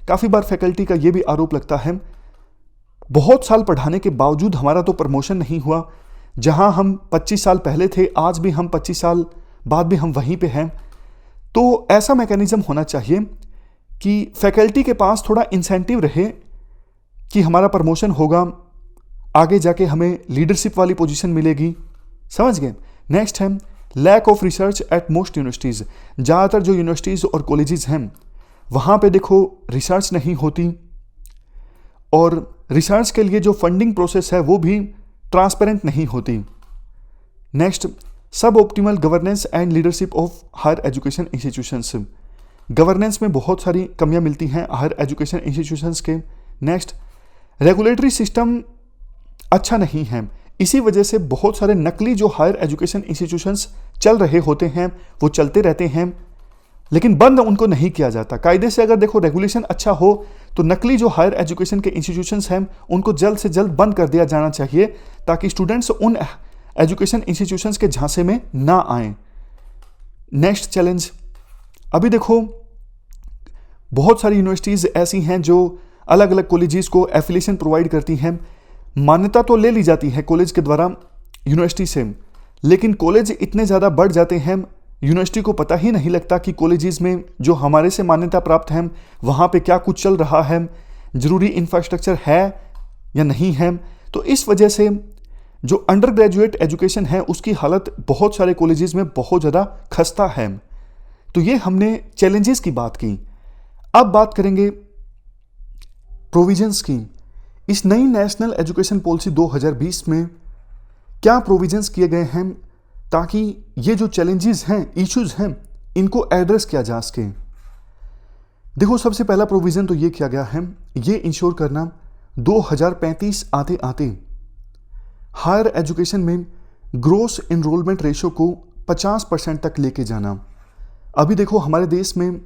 S1: काफ़ी बार फैकल्टी का ये भी आरोप लगता है बहुत साल पढ़ाने के बावजूद हमारा तो प्रमोशन नहीं हुआ, जहां हम 25 साल पहले थे आज भी हम 25 साल बाद भी हम वहीं पे हैं। तो ऐसा मैकेनिज्म होना चाहिए कि फैकल्टी के पास थोड़ा इंसेंटिव रहे कि हमारा प्रमोशन होगा, आगे जाके हमें लीडरशिप वाली पोजीशन मिलेगी। समझ गए। नेक्स्ट है lack of research at most universities. ज़्यादातर जो यूनिवर्सिटीज़ और कॉलेजेस हैं वहाँ पे देखो रिसर्च नहीं होती, और रिसर्च के लिए जो फंडिंग प्रोसेस है वो भी ट्रांसपेरेंट नहीं होती। Next suboptimal governance and leadership of higher education institutions. Governance में बहुत सारी कमियां मिलती हैं हायर एजुकेशन इंस्टीट्यूशंस के। नेक्स्ट रेगुलेटरी सिस्टम अच्छा नहीं है, इसी वजह से बहुत सारे नकली जो हायर एजुकेशन इंस्टीट्यूशंस चल रहे होते हैं वो चलते रहते हैं, लेकिन बंद उनको नहीं किया जाता। कायदे से अगर देखो रेगुलेशन अच्छा हो तो नकली जो हायर एजुकेशन के इंस्टीट्यूशंस हैं उनको जल्द से जल्द बंद कर दिया जाना चाहिए, ताकि स्टूडेंट्स उन एजुकेशन इंस्टीट्यूशंस के झांसे में ना आए। नेक्स्ट चैलेंज, अभी देखो बहुत सारी यूनिवर्सिटीज़ ऐसी हैं जो अलग अलग कॉलेजेस को एफिलिएशन प्रोवाइड करती हैं, मान्यता तो ले ली जाती है कॉलेज के द्वारा यूनिवर्सिटी से, लेकिन कॉलेज इतने ज़्यादा बढ़ जाते हैं यूनिवर्सिटी को पता ही नहीं लगता कि कॉलेजेस में जो हमारे से मान्यता प्राप्त हैं वहाँ पे क्या कुछ चल रहा है, ज़रूरी इंफ्रास्ट्रक्चर है या नहीं है। तो इस वजह से जो अंडर ग्रेजुएट एजुकेशन है उसकी हालत बहुत सारे कॉलेजेस में बहुत ज़्यादा खस्ता है। तो ये हमने चैलेंजेस की बात की। अब बात करेंगे प्रोविजंस की। इस नई नेशनल एजुकेशन पॉलिसी 2020 में क्या प्रोविजंस किए गए हैं ताकि ये जो चैलेंजेस हैं, इश्यूज हैं, इनको एड्रेस किया जा सके। देखो सबसे पहला प्रोविज़न तो ये किया गया है, ये इंश्योर करना 2035 आते आते हायर एजुकेशन में ग्रोस एनरोलमेंट रेशो को 50% तक लेके जाना। अभी देखो हमारे देश में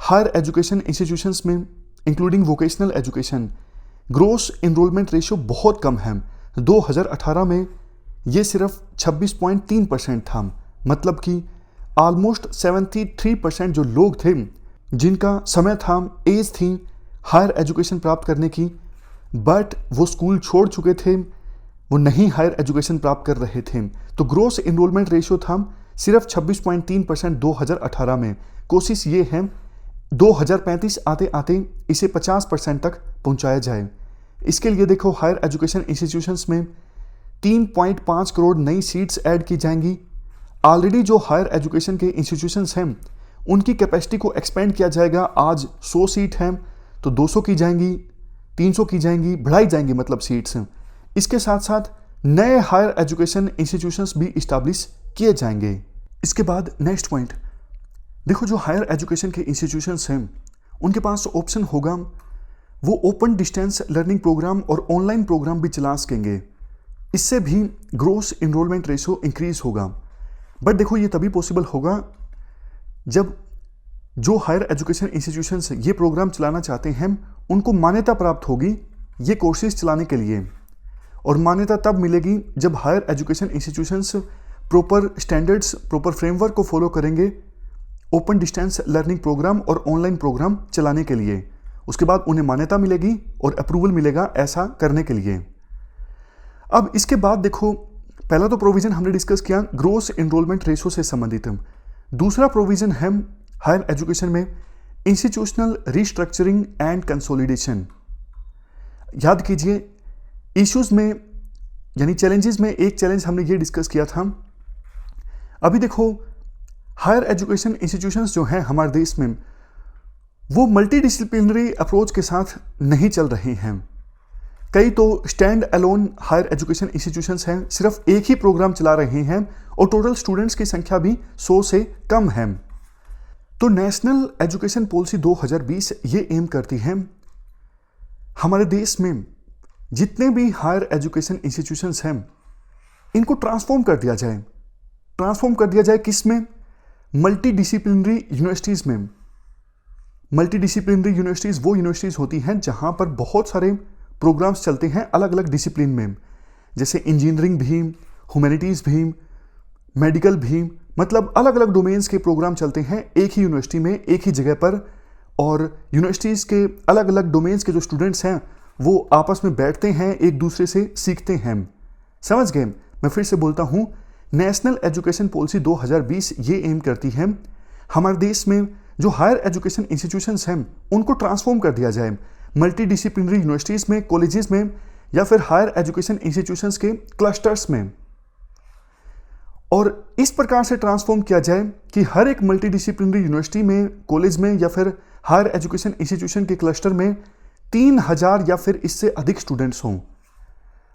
S1: हायर एजुकेशन इंस्टीट्यूशंस में including vocational education gross enrolment ratio बहुत कम है। 2018 में ये सिर्फ 26.3% था, मतलब कि ऑलमोस्ट 73% जो लोग थे जिनका समय था, एज थी हायर एजुकेशन प्राप्त करने की, बट वो स्कूल छोड़ चुके थे, वो नहीं हायर एजुकेशन प्राप्त कर रहे थे। तो ग्रोस एनरोलमेंट रेशियो था सिर्फ 26.3% 2018 में। कोशिश ये है 2035 आते आते इसे 50% तक पहुंचाया जाए। इसके लिए देखो हायर एजुकेशन इंस्टीट्यूशंस में 3.5 करोड़ नई सीट्स ऐड की जाएंगी। ऑलरेडी जो हायर एजुकेशन के इंस्टीट्यूशंस हैं उनकी कैपेसिटी को एक्सपेंड किया जाएगा। आज 100 सीट हैं तो 200 की जाएंगी, 300 की जाएंगी, बढ़ाई जाएंगी मतलब सीट्स। इसके साथ साथ नए हायर एजुकेशन इंस्टीट्यूशंस भी इस्टेब्लिश किए जाएंगे। इसके बाद नेक्स्ट पॉइंट, देखो जो हायर एजुकेशन के इंस्टीट्यूशंस हैं उनके पास ऑप्शन होगा वो ओपन डिस्टेंस लर्निंग प्रोग्राम और ऑनलाइन प्रोग्राम भी चला सकेंगे। इससे भी ग्रोस एनरोलमेंट रेशो इंक्रीज होगा। बट देखो ये तभी पॉसिबल होगा जब जो हायर एजुकेशन इंस्टीट्यूशंस ये प्रोग्राम चलाना चाहते हैं उनको मान्यता प्राप्त होगी ये कोर्सेज चलाने के लिए, और मान्यता तब मिलेगी जब higher education institutions proper standards, proper framework को फॉलो करेंगे ओपन डिस्टेंस लर्निंग प्रोग्राम और ऑनलाइन प्रोग्राम चलाने के लिए। उसके बाद उन्हें मान्यता मिलेगी और अप्रूवल मिलेगा ऐसा करने के लिए। अब इसके बाद देखो, पहला तो प्रोविजन हमने डिस्कस किया ग्रोस एनरोलमेंट रेशो से संबंधित। दूसरा प्रोविजन है हायर एजुकेशन में इंस्टीट्यूशनल रिस्ट्रक्चरिंग एंड कंसोलिडेशन। याद कीजिए, इश्यूज में यानी चैलेंजेस में एक चैलेंज हमने ये डिस्कस किया था। अभी देखो, हायर एजुकेशन इंस्टीट्यूशंस जो हैं हमारे देश में, वो मल्टी डिसिप्लिनरी अप्रोच के साथ नहीं चल रहे हैं। कई तो stand alone higher education institutions हैं, सिर्फ एक ही प्रोग्राम चला रहे हैं और टोटल स्टूडेंट्स की संख्या भी 100 से कम है। तो नेशनल एजुकेशन पॉलिसी 2020 ये एम करती है हमारे देश में जितने भी हायर एजुकेशन इंस्टीट्यूशंस हैं इनको ट्रांसफॉर्म कर दिया जाए। ट्रांसफॉर्म कर दिया जाए किस में? मल्टी डिसिप्लिनरी यूनिवर्सिटीज़ में। मल्टी डिसिप्लिनरी यूनिवर्सिटीज़ वो यूनिवर्सिटीज़ होती हैं जहां पर बहुत सारे प्रोग्राम्स चलते हैं अलग अलग डिसिप्लिन में, जैसे इंजीनियरिंग भी, ह्यूमैनिटीज़ भी, मेडिकल भी, मतलब अलग अलग डोमेन्स के प्रोग्राम चलते हैं एक ही यूनिवर्सिटी में, एक ही जगह पर। और यूनिवर्सिटीज़ के अलग अलग डोमेन्स के जो स्टूडेंट्स हैं वो आपस में बैठते हैं, एक दूसरे से सीखते हैं। समझ गए? मैं फिर से बोलता हूँ, नेशनल एजुकेशन पॉलिसी 2020 ये एम करती है हमारे देश में जो हायर एजुकेशन इंस्टीट्यूशंस हैं उनको ट्रांसफॉर्म कर दिया जाए मल्टी डिसिप्लिनरी यूनिवर्सिटीज़ में, कॉलेजेस में, या फिर हायर एजुकेशन इंस्टीट्यूशंस के क्लस्टर्स में। और इस प्रकार से ट्रांसफॉर्म किया जाए कि हर एक मल्टी डिसिप्लिनरी यूनिवर्सिटी में, कॉलेज में या फिर हायर एजुकेशन इंस्टीट्यूशन के क्लस्टर में 3000 या फिर इससे अधिक स्टूडेंट्स हों।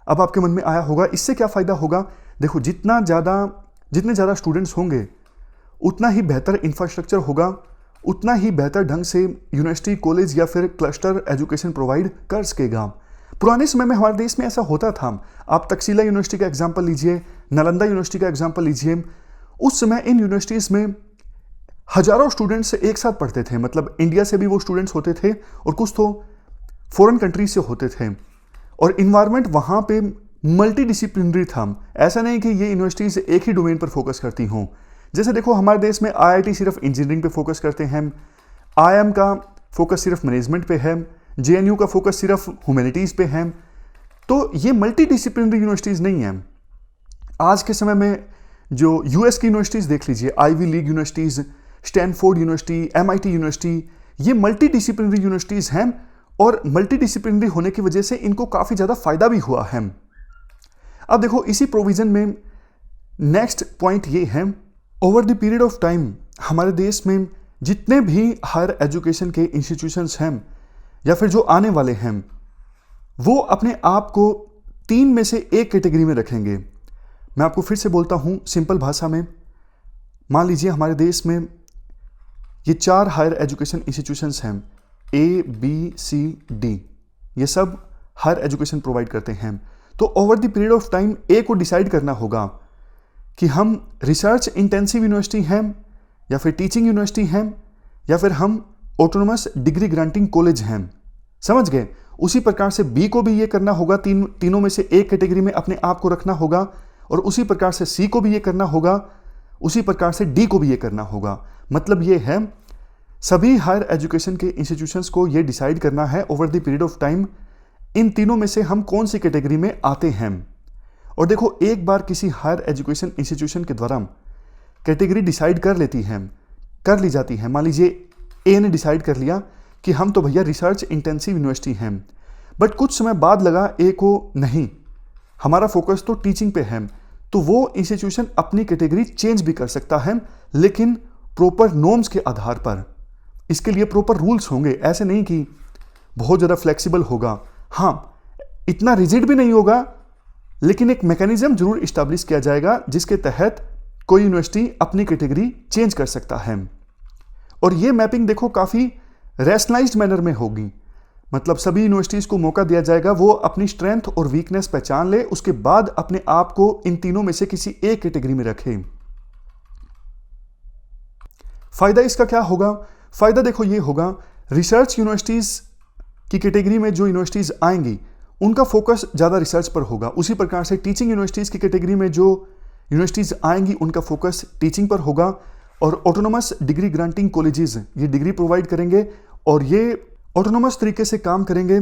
S1: अब आपके मन में आया होगा इससे क्या फ़ायदा होगा? देखो, जितने ज़्यादा स्टूडेंट्स होंगे उतना ही बेहतर इंफ्रास्ट्रक्चर होगा, उतना ही बेहतर ढंग से यूनिवर्सिटी, कॉलेज या फिर क्लस्टर एजुकेशन प्रोवाइड कर सकेगा। पुराने समय में हमारे देश में ऐसा होता था। आप तक्षशिला यूनिवर्सिटी का एग्जाम्पल लीजिए, नालंदा यूनिवर्सिटी का एग्जाम्पल लीजिए। उस समय इन यूनिवर्सिटीज़ में हजारों स्टूडेंट्स एक साथ पढ़ते थे, मतलब इंडिया से भी वो स्टूडेंट्स होते थे और कुछ तो फॉरेन कंट्रीज से होते थे। और इन्वायरमेंट वहाँ पे मल्टी डिसिप्लिनरी था। ऐसा नहीं कि ये यूनिवर्सिटीज़ एक ही डोमेन पर फोकस करती हों। जैसे देखो, हमारे देश में आईआईटी सिर्फ इंजीनियरिंग पे फोकस करते हैं, आईएम का फोकस सिर्फ मैनेजमेंट पे है, जेएनयू का फोकस सिर्फ ह्यूमैनिटीज़ पे है। तो ये मल्टी डिसिप्लिनरी यूनिवर्सिटीज़ नहीं हैं। आज के समय में जो यूएस की यूनिवर्सिटीज़ देख लीजिए, Ivy League universities, Stanford University, MIT University, ये मल्टी डिसिप्लिनरी यूनिवर्सिटीज़ हैं और मल्टी डिसिप्लिनरी होने की वजह से इनको काफ़ी ज़्यादा फायदा भी हुआ है। अब देखो, इसी प्रोविज़न में नेक्स्ट पॉइंट ये है, over the period of time हमारे देश में जितने भी हायर एजुकेशन के इंस्टीट्यूशंस हैं या फिर जो आने वाले हैं, वो अपने आप को 3 में से एक कैटेगरी में रखेंगे। मैं आपको फिर से बोलता हूँ सिंपल भाषा में। मान लीजिए हमारे देश में ये 4 हायर एजुकेशन इंस्टीट्यूशंस हैं, A, B, C, D, ये सब हायर एजुकेशन प्रोवाइड करते हैं। तो over the period of time A को डिसाइड करना होगा कि हम रिसर्च इंटेंसिव यूनिवर्सिटी हैं या फिर टीचिंग यूनिवर्सिटी हैं या फिर हम ऑटोनोमस डिग्री ग्रांटिंग कॉलेज हैं। समझ गए? उसी प्रकार से बी को भी ये करना होगा, तीनों में से एक कैटेगरी में अपने आप को रखना होगा। और उसी प्रकार से सी को भी ये करना होगा, उसी प्रकार से डी को भी ये करना होगा। मतलब ये है, सभी हायर एजुकेशन के इंस्टीट्यूशंस को ये डिसाइड करना है over the period of time in तीनों में से हम कौन सी कैटेगरी में आते हैं। और देखो, एक बार किसी हायर एजुकेशन इंस्टीट्यूशन के द्वारा कैटेगरी डिसाइड कर ली जाती है। मान लीजिए ए ने डिसाइड कर लिया कि हम तो भैया रिसर्च इंटेंसिव यूनिवर्सिटी हैं, बट कुछ समय बाद लगा ए को नहीं, हमारा फोकस तो टीचिंग पे है, तो वो इंस्टीट्यूशन अपनी कैटेगरी चेंज भी कर सकता है, लेकिन प्रॉपर नॉर्म्स के आधार पर। इसके लिए प्रॉपर रूल्स होंगे, ऐसे नहीं कि बहुत ज़्यादा फ्लेक्सिबल होगा। हाँ, इतना रिजिड भी नहीं होगा, लेकिन एक मैकेनिज्म जरूर इस्टेब्लिश किया जाएगा जिसके तहत कोई यूनिवर्सिटी अपनी कैटेगरी चेंज कर सकता है। और ये मैपिंग देखो काफ़ी रैशनलाइज्ड मैनर में होगी, मतलब सभी यूनिवर्सिटीज़ को मौका दिया जाएगा वो अपनी स्ट्रेंथ और वीकनेस पहचान ले, उसके बाद अपने आप को इन तीनों में से किसी एक कैटेगरी में रखे। फायदा इसका क्या होगा? फायदा देखो ये होगा, रिसर्च यूनिवर्सिटीज़ की कैटेगरी में जो यूनिवर्सिटीज़ आएंगी उनका फोकस ज़्यादा रिसर्च पर होगा। उसी प्रकार से टीचिंग यूनिवर्सिटीज़ की कैटेगरी में जो यूनिवर्सिटीज़ आएंगी उनका फोकस टीचिंग पर होगा। और ऑटोनोमस डिग्री ग्रांटिंग कॉलेजेस ये डिग्री प्रोवाइड करेंगे और ऑटोनोमस तरीके से काम करेंगे।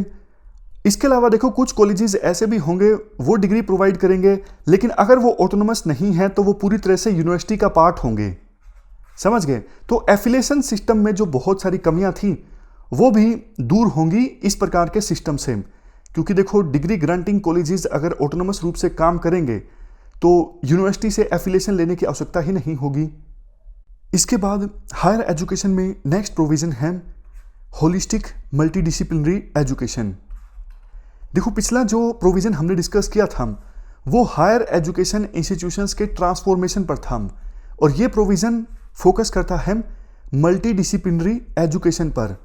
S1: इसके अलावा देखो कुछ कॉलेजेस ऐसे भी होंगे वो डिग्री प्रोवाइड करेंगे, लेकिन अगर वो ऑटोनोमस नहीं है तो वो पूरी तरह से यूनिवर्सिटी का पार्ट होंगे। समझ गए? तो एफिलिएशन सिस्टम में जो बहुत सारी कमियां थी वो भी दूर होंगी इस प्रकार के सिस्टम से, क्योंकि देखो डिग्री ग्रांटिंग कॉलेजेस अगर ऑटोनोमस रूप से काम करेंगे तो यूनिवर्सिटी से एफिलिएशन लेने की आवश्यकता ही नहीं होगी। इसके बाद हायर एजुकेशन में नेक्स्ट प्रोविजन है होलिस्टिक मल्टीडिसिप्लिनरी एजुकेशन। देखो पिछला जो प्रोविजन हमने डिस्कस किया था वो हायर एजुकेशन इंस्टीट्यूशंस के ट्रांसफॉर्मेशन पर था, और ये प्रोविजन फोकस करता है मल्टीडिसिप्लिनरी एजुकेशन पर।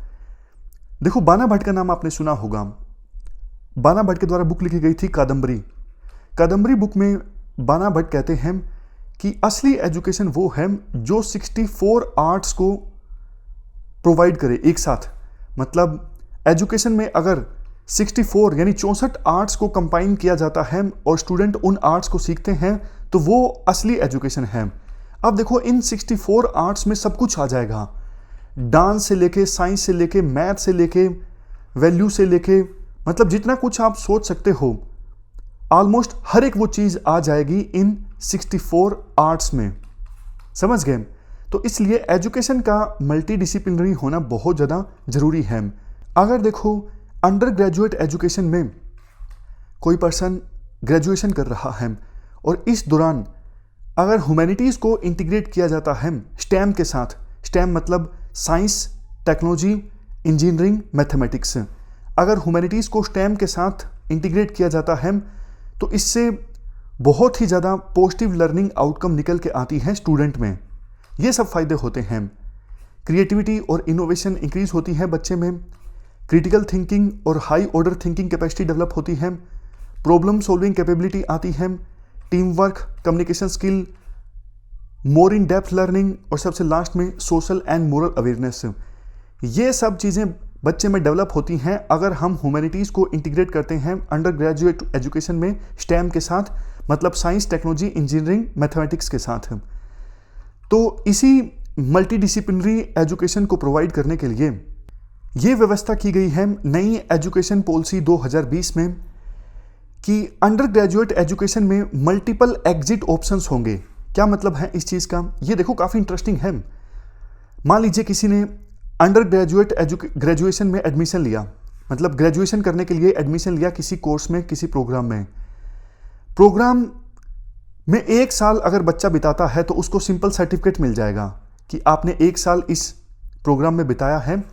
S1: देखो बाना भट्ट का नाम आपने सुना होगा। बाना भट्ट के द्वारा बुक लिखी गई थी कादम्बरी। कादम्बरी बुक में बाना भट्ट कहते हैं कि असली एजुकेशन वो है जो 64 आर्ट्स को प्रोवाइड करे एक साथ। मतलब एजुकेशन में अगर 64 यानी 64 आर्ट्स को कंबाइन किया जाता है और स्टूडेंट उन आर्ट्स को सीखते हैं तो वो असली एजुकेशन है। अब देखो इन 64 आर्ट्स में सब कुछ आ जाएगा, डांस से लेके, साइंस से लेके, मैथ से लेके, वैल्यू से लेके, मतलब जितना कुछ आप सोच सकते हो ऑलमोस्ट हर एक वो चीज़ आ जाएगी इन 64 आर्ट्स में। समझ गए? तो इसलिए एजुकेशन का मल्टीडिसिप्लिनरी होना बहुत ज़्यादा ज़रूरी है। अगर देखो अंडर ग्रेजुएट एजुकेशन में कोई पर्सन ग्रेजुएशन कर रहा है और इस दौरान अगर ह्यूमैनिटीज़ को इंटीग्रेट किया जाता है स्टेम के साथ, स्टेम मतलब साइंस, टेक्नोलॉजी, इंजीनियरिंग, मैथमेटिक्स, अगर ह्यूमैनिटीज़ को स्टेम के साथ इंटीग्रेट किया जाता है तो इससे बहुत ही ज़्यादा पॉजिटिव लर्निंग आउटकम निकल के आती है स्टूडेंट में। ये सब फायदे होते हैं। क्रिएटिविटी और इनोवेशन इंक्रीज होती है बच्चे में, क्रिटिकल थिंकिंग और high order thinking capacity develop होती है, प्रॉब्लम सॉल्विंग कैपेबिलिटी आती है, team work, communication skill, more in depth learning, और सबसे लास्ट में सोशल एंड मोरल अवेयरनेस। ये सब चीज़ें बच्चे में डेवलप होती हैं अगर हम ह्यूमैनिटीज़ को इंटीग्रेट करते हैं अंडर ग्रेजुएट एजुकेशन में स्टेम के साथ, मतलब साइंस, टेक्नोलॉजी, इंजीनियरिंग, मैथमेटिक्स के साथ। तो इसी मल्टीडिसिप्लिनरी एजुकेशन को प्रोवाइड करने के लिए ये व्यवस्था की गई है नई एजुकेशन पॉलिसी 2020 में कि अंडर ग्रेजुएट एजुकेशन में मल्टीपल एग्जिट ऑप्शंस होंगे। क्या मतलब है इस चीज़ का? ये देखो काफ़ी इंटरेस्टिंग है। मान लीजिए किसी ने अंडर ग्रेजुएट ग्रेजुएशन में एडमिशन लिया, मतलब ग्रेजुएशन करने के लिए एडमिशन लिया किसी कोर्स में, किसी प्रोग्राम में 1 साल अगर बच्चा बिताता है तो उसको सिंपल सर्टिफिकेट मिल जाएगा कि आपने 1 साल इस प्रोग्राम में बिताया है।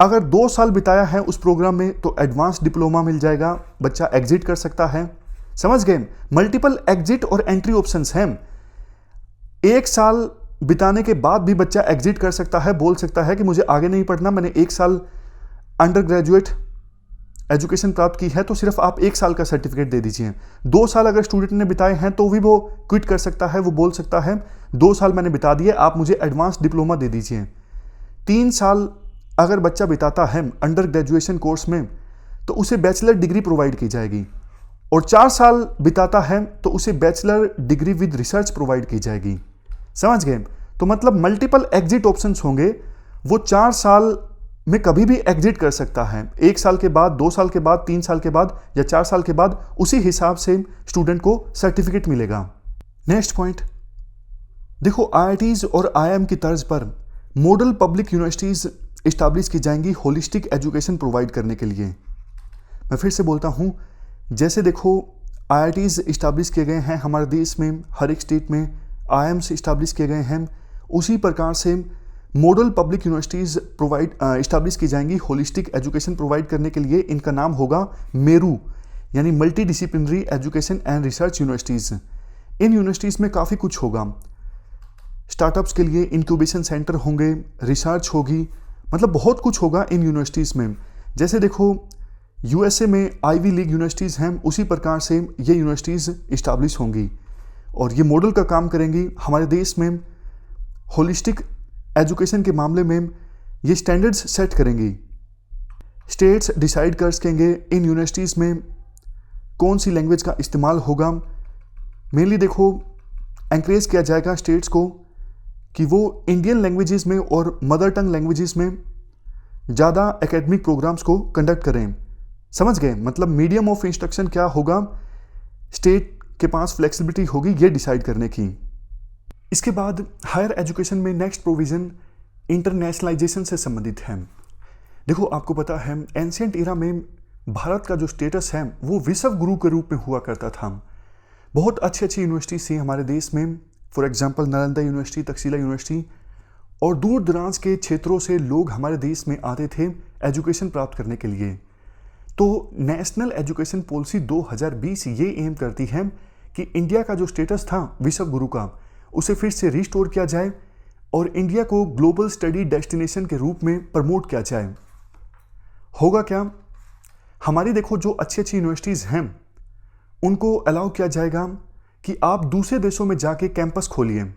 S1: अगर 2 साल बिताया है उस प्रोग्राम में तो एडवांस डिप्लोमा मिल जाएगा, बच्चा एग्जिट कर सकता है। समझ गए? मल्टीपल एग्जिट और एंट्री ऑप्शंस हैं। 1 साल बिताने के बाद भी बच्चा एग्जिट कर सकता है, बोल सकता है कि मुझे आगे नहीं पढ़ना, मैंने 1 साल अंडर ग्रेजुएट एजुकेशन प्राप्त की है तो सिर्फ आप 1 साल का सर्टिफिकेट दे दीजिए। 2 साल अगर स्टूडेंट ने बिताए हैं तो भी वो क्विट कर सकता है, वो बोल सकता है 2 साल मैंने बिता दिए, आप मुझे एडवांस डिप्लोमा दे दीजिए। 3 साल अगर बच्चा बिताता है अंडर ग्रेजुएशन कोर्स में तो उसे बैचलर डिग्री प्रोवाइड की जाएगी, और 4 साल बिताता है तो उसे bachelor degree with research provide की जाएगी। समझ गए? तो मतलब मल्टीपल एग्जिट ऑप्शंस होंगे। वो 4 साल में कभी भी एग्जिट कर सकता है, 1 साल के बाद, 2 साल के बाद, 3 साल के बाद या 4 साल के बाद, उसी हिसाब से स्टूडेंट को सर्टिफिकेट मिलेगा। नेक्स्ट पॉइंट देखो, आईआईटीज और आईआईएम की तर्ज पर मॉडल पब्लिक यूनिवर्सिटीज इस्टेब्लिश की जाएंगी होलिस्टिक एजुकेशन प्रोवाइड करने के लिए। मैं फिर से बोलता हूँ, जैसे देखो आईआईटीज इस्टेब्लिश किए गए हैं हमारे देश में, हर एक स्टेट में आईआईएम से इस्टेब्लिश किए गए हैं, उसी प्रकार से मॉडल पब्लिक यूनिवर्सिटीज़ इस्टेब्लिश की जाएंगी होलिस्टिक एजुकेशन प्रोवाइड करने के लिए। इनका नाम होगा मेरू, यानी multi disciplinary education and research universities. In universities में काफ़ी कुछ होगा। स्टार्टअप्स के लिए इंक्यूबेशन सेंटर होंगे, रिसर्च होगी, मतलब बहुत कुछ होगा इन यूनिवर्सिटीज़ में। जैसे देखो यूएसए में आईवी लीग यूनिवर्सिटीज़ हैं, उसी प्रकार से ये यूनिवर्सिटीज़ इस्टेब्लिश होंगी और ये मॉडल का काम करेंगी। हमारे देश में होलिस्टिक एजुकेशन के मामले में ये स्टैंडर्ड्स सेट करेंगी। स्टेट्स डिसाइड कर सकेंगे इन यूनिवर्सिटीज़ में कौन सी लैंग्वेज का इस्तेमाल होगा। मेनली देखो एनकरेज किया जाएगा स्टेट्स को कि वो इंडियन लैंग्वेजेस में और मदर टंग लैंग्वेजेस में ज़्यादा एकेडमिक प्रोग्राम्स को कंडक्ट करें। समझ गए? मतलब मीडियम ऑफ इंस्ट्रक्शन क्या होगा, स्टेट के पास फ्लेक्सिबिलिटी होगी ये डिसाइड करने की। इसके बाद हायर एजुकेशन में नेक्स्ट प्रोविज़न इंटरनेशनलाइजेशन से संबंधित है। देखो, आपको पता है एंशिएंट इरा में भारत का जो स्टेटस है वो विश्व गुरु के रूप में हुआ करता था। बहुत अच्छी अच्छी यूनिवर्सिटीज़ थी हमारे देश में, for example Nalanda university, Takshashila university, और दूर दराज के क्षेत्रों से लोग हमारे देश में आते थे एजुकेशन प्राप्त करने के लिए। तो नेशनल एजुकेशन पॉलिसी 2020 ये एम करती है कि इंडिया का जो स्टेटस था विश्व गुरु का, उसे फिर से रिस्टोर किया जाए और इंडिया को ग्लोबल स्टडी डेस्टिनेशन के रूप में प्रमोट किया जाए। होगा क्या, हमारी देखो जो अच्छी अच्छी यूनिवर्सिटीज़ हैं उनको अलाउ किया जाएगा कि आप दूसरे देशों में जाके कैंपस खोलिए,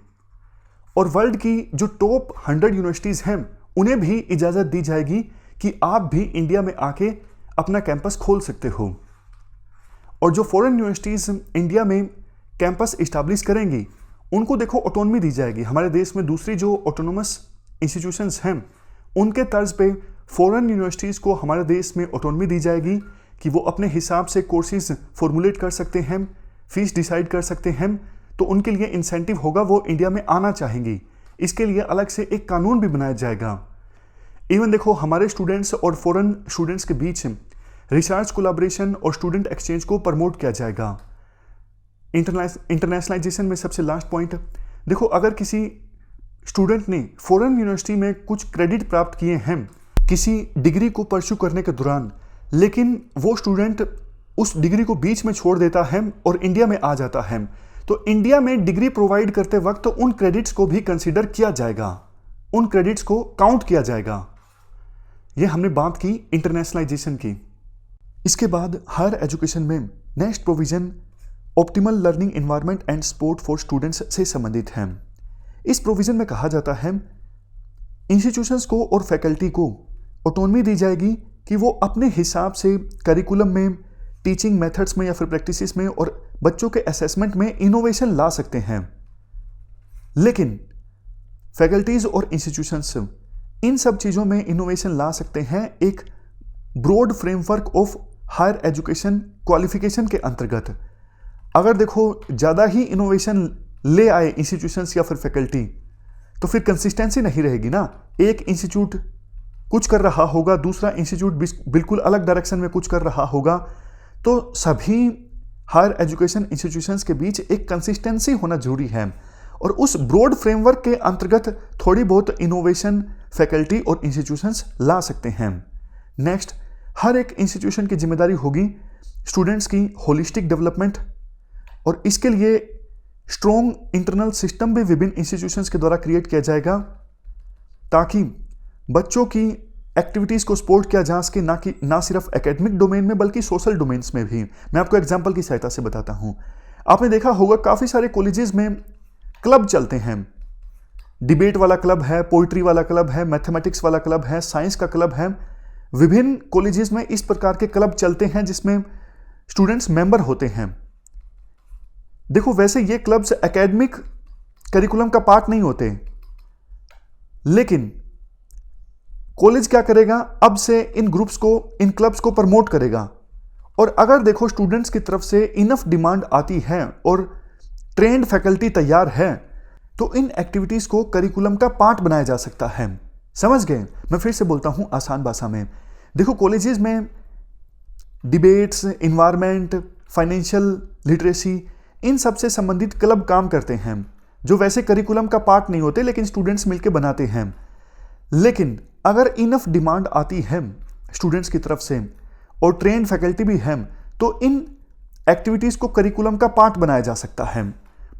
S1: और वर्ल्ड की जो टॉप 100 यूनिवर्सिटीज़ हैं उन्हें भी इजाज़त दी जाएगी कि आप भी इंडिया में आके अपना कैंपस खोल सकते हो। और जो फॉरेन यूनिवर्सिटीज़ इंडिया में कैंपस इस्टेब्लिश करेंगी उनको देखो ऑटोनॉमी दी जाएगी। हमारे देश में दूसरी जो ऑटोनोमस इंस्टीट्यूशंस हैं उनके तर्ज पे फॉरेन यूनिवर्सिटीज़ को हमारे देश में ऑटोनॉमी दी जाएगी कि वो अपने हिसाब से कोर्सेज फॉर्मुलेट कर सकते हैं, फीस डिसाइड कर सकते हैं। तो उनके लिए इंसेंटिव होगा, वो इंडिया में आना चाहेंगी। इसके लिए अलग से एक कानून भी बनाया जाएगा। इवन देखो, हमारे स्टूडेंट्स और फॉरेन स्टूडेंट्स के बीच रिसर्च कोलैबोरेशन और स्टूडेंट एक्सचेंज को प्रमोट किया जाएगा। इंटरनेशनलाइजेशन में सबसे लास्ट पॉइंट, देखो अगर किसी स्टूडेंट ने फॉरेन यूनिवर्सिटी में कुछ क्रेडिट प्राप्त किए हैं किसी डिग्री को परस्यू करने के दौरान, लेकिन वो स्टूडेंट उस डिग्री को बीच में छोड़ देता है और इंडिया में आ जाता है, तो इंडिया में डिग्री प्रोवाइड करते वक्त तो उन क्रेडिट्स को भी कंसीडर किया जाएगा, उन क्रेडिट्स को काउंट किया जाएगा। ये हमने बात की इंटरनेशनलाइजेशन की। इसके बाद हायर एजुकेशन में next provision optimal learning environment and support for students से संबंधित है। इस प्रोविजन में कहा जाता है इंस्टीट्यूशंस को और फैकल्टी को ऑटोनॉमी दी जाएगी कि वो अपने हिसाब से करिकुलम में, टीचिंग मेथड्स में या फिर प्रैक्टिसेस में और बच्चों के असेसमेंट में इनोवेशन ला सकते हैं। लेकिन फैकल्टीज और इंस्टीट्यूशंस इन सब चीज़ों में इनोवेशन ला सकते हैं एक broad framework of higher education qualification के अंतर्गत। अगर देखो ज़्यादा ही इनोवेशन ले आए इंस्टीट्यूशंस या फिर फैकल्टी, तो फिर कंसिस्टेंसी नहीं रहेगी ना। एक इंस्टीट्यूट कुछ कर रहा होगा, दूसरा इंस्टीट्यूट बिल्कुल अलग डायरेक्शन में कुछ कर रहा होगा, तो सभी हायर एजुकेशन इंस्टीट्यूशंस के बीच एक कंसिस्टेंसी होना जरूरी है। और उस ब्रॉड फ्रेमवर्क के अंतर्गत थोड़ी बहुत इनोवेशन फैकल्टी और इंस्टीट्यूशंस ला सकते हैं। नेक्स्ट, हर एक इंस्टीट्यूशन की जिम्मेदारी होगी स्टूडेंट्स की होलिस्टिक डेवलपमेंट, और इसके लिए स्ट्रॉन्ग इंटरनल सिस्टम भी विभिन्न इंस्टीट्यूशंस के द्वारा क्रिएट किया जाएगा ताकि बच्चों की एक्टिविटीज़ को सपोर्ट किया जा सके, ना सिर्फ एकेडमिक डोमेन में बल्कि सोशल डोमेन्स में भी। मैं आपको एग्जांपल की सहायता से बताता हूं। आपने देखा होगा काफ़ी सारे कॉलेजेस में क्लब चलते हैं। डिबेट वाला क्लब है, पोइट्री वाला क्लब है, मैथमेटिक्स वाला क्लब है, साइंस का क्लब है। विभिन्न कॉलेजेस में इस प्रकार के क्लब चलते हैं जिसमें स्टूडेंट्स मेंबर होते हैं। देखो, वैसे ये क्लब्स एकेडमिक करिकुलम का पार्ट नहीं होते, लेकिन कॉलेज क्या करेगा, अब से इन ग्रुप्स को, इन क्लब्स को प्रमोट करेगा। और अगर देखो स्टूडेंट्स की तरफ से इनफ डिमांड आती है और ट्रेंड फैकल्टी तैयार है, तो इन एक्टिविटीज को करिकुलम का पार्ट बनाया जा सकता है। समझ गए? मैं फिर से बोलता हूं आसान भाषा में। देखो, कॉलेजेस में डिबेट्स, इन्वायरमेंट, फाइनेंशियल लिटरेसी, इन सब से संबंधित क्लब काम करते हैं जो वैसे करिकुलम का पार्ट नहीं होते, लेकिन स्टूडेंट्स मिलकर बनाते हैं। लेकिन अगर इनफ डिमांड आती है स्टूडेंट्स की तरफ से और ट्रेंड फैकल्टी भी है, तो इन एक्टिविटीज़ को करिकुलम का पार्ट बनाया जा सकता है।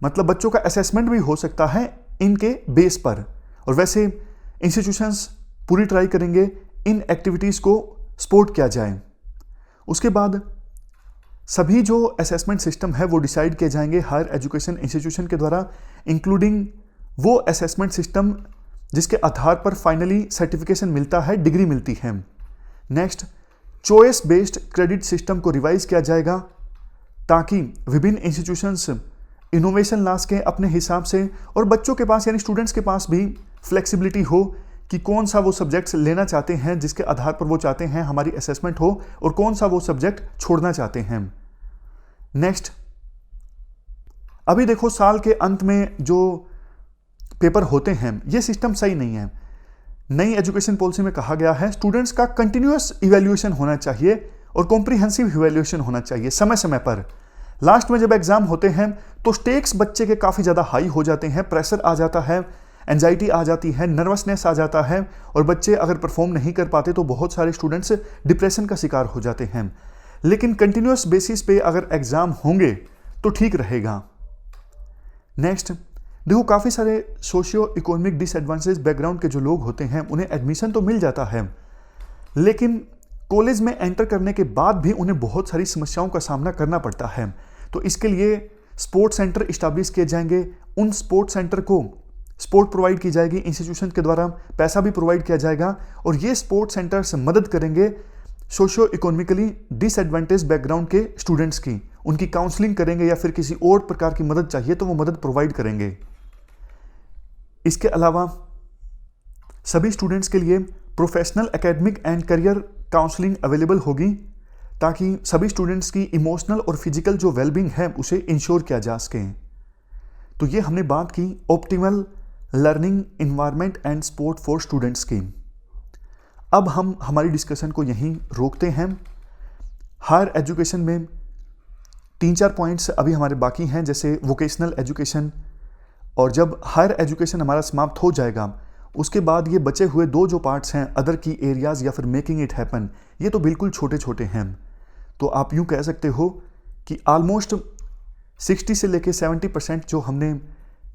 S1: मतलब बच्चों का असेसमेंट भी हो सकता है इनके बेस पर। और वैसे इंस्टीट्यूशंस पूरी ट्राई करेंगे इन एक्टिविटीज़ को सपोर्ट किया जाए। उसके बाद सभी जो असेसमेंट सिस्टम है वो डिसाइड किए जाएंगे हायर एजुकेशन इंस्टीट्यूशन के द्वारा, इंक्लूडिंग वो असेसमेंट सिस्टम जिसके आधार पर फाइनली सर्टिफिकेशन मिलता है, डिग्री मिलती है। Next, choice based credit system को रिवाइज किया जाएगा ताकि विभिन्न इंस्टीट्यूशंस इनोवेशन ला सकें अपने हिसाब से, और बच्चों के पास यानी स्टूडेंट्स के पास भी फ्लेक्सिबिलिटी हो कि कौन सा वो सब्जेक्ट्स लेना चाहते हैं जिसके आधार पर वो चाहते हैं हमारी असेसमेंट हो, और कौन सा वो सब्जेक्ट छोड़ना चाहते हैं। नेक्स्ट, अभी देखो साल के अंत में जो पेपर होते हैं ये सिस्टम सही नहीं है। नई एजुकेशन पॉलिसी में कहा गया है स्टूडेंट्स का कंटिन्यूअस इवैल्यूएशन होना चाहिए और कॉम्प्रिहेंसिव इवैल्यूएशन होना चाहिए समय समय पर। लास्ट में जब एग्जाम होते हैं तो स्टेक्स बच्चे के काफ़ी ज़्यादा हाई हो जाते हैं, प्रेशर आ जाता है, एंजाइटी आ जाती है, नर्वसनेस आ जाता है, और बच्चे अगर परफॉर्म नहीं कर पाते तो बहुत सारे स्टूडेंट्स डिप्रेशन का शिकार हो जाते हैं। लेकिन कंटिन्यूअस बेसिस पे अगर एग्ज़ाम होंगे तो ठीक रहेगा। नेक्स्ट, देखो काफ़ी सारे सोशियो इकोनॉमिक डिसएडवांटेज बैकग्राउंड के जो लोग होते हैं उन्हें एडमिशन तो मिल जाता है, लेकिन कॉलेज में एंटर करने के बाद भी उन्हें बहुत सारी समस्याओं का सामना करना पड़ता है। तो इसके लिए स्पोर्ट्स सेंटर इस्टेब्लिश किए जाएंगे, उन स्पोर्ट्स सेंटर को स्पोर्ट प्रोवाइड की जाएगी, इंस्टीट्यूशन के द्वारा पैसा भी प्रोवाइड किया जाएगा, और ये स्पोर्ट्स सेंटर्स मदद करेंगे सोशियो इकोनॉमिकली डिसएडवांटेज बैकग्राउंड के स्टूडेंट्स की, उनकी काउंसलिंग करेंगे या फिर किसी और प्रकार की मदद चाहिए तो वो मदद प्रोवाइड करेंगे। इसके अलावा सभी स्टूडेंट्स के लिए professional academic and career counselling available होगी, ताकि सभी स्टूडेंट्स की इमोशनल और फिजिकल जो वेलबींग है उसे इंश्योर किया जा सके। तो ये हमने बात की optimal learning environment and support for students की। अब हम हमारी डिस्कशन को यहीं रोकते हैं। हायर एजुकेशन में 3-4 पॉइंट्स अभी हमारे बाकी हैं, जैसे वोकेशनल एजुकेशन, और जब हायर एजुकेशन हमारा समाप्त हो जाएगा उसके बाद ये बचे हुए 2 जो पार्ट्स हैं अदर की एरियाज़ या फिर मेकिंग इट हैपन, ये तो बिल्कुल छोटे छोटे हैं। तो आप यूँ कह सकते हो कि ऑलमोस्ट 60 से लेके 70% जो हमने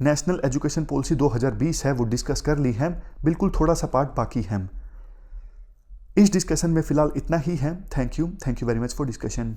S1: नेशनल एजुकेशन पॉलिसी 2020 है वो डिस्कस कर ली है, बिल्कुल थोड़ा सा पार्ट बाकी है। इस डिस्कशन में फ़िलहाल इतना ही है। Thank you very much for discussion.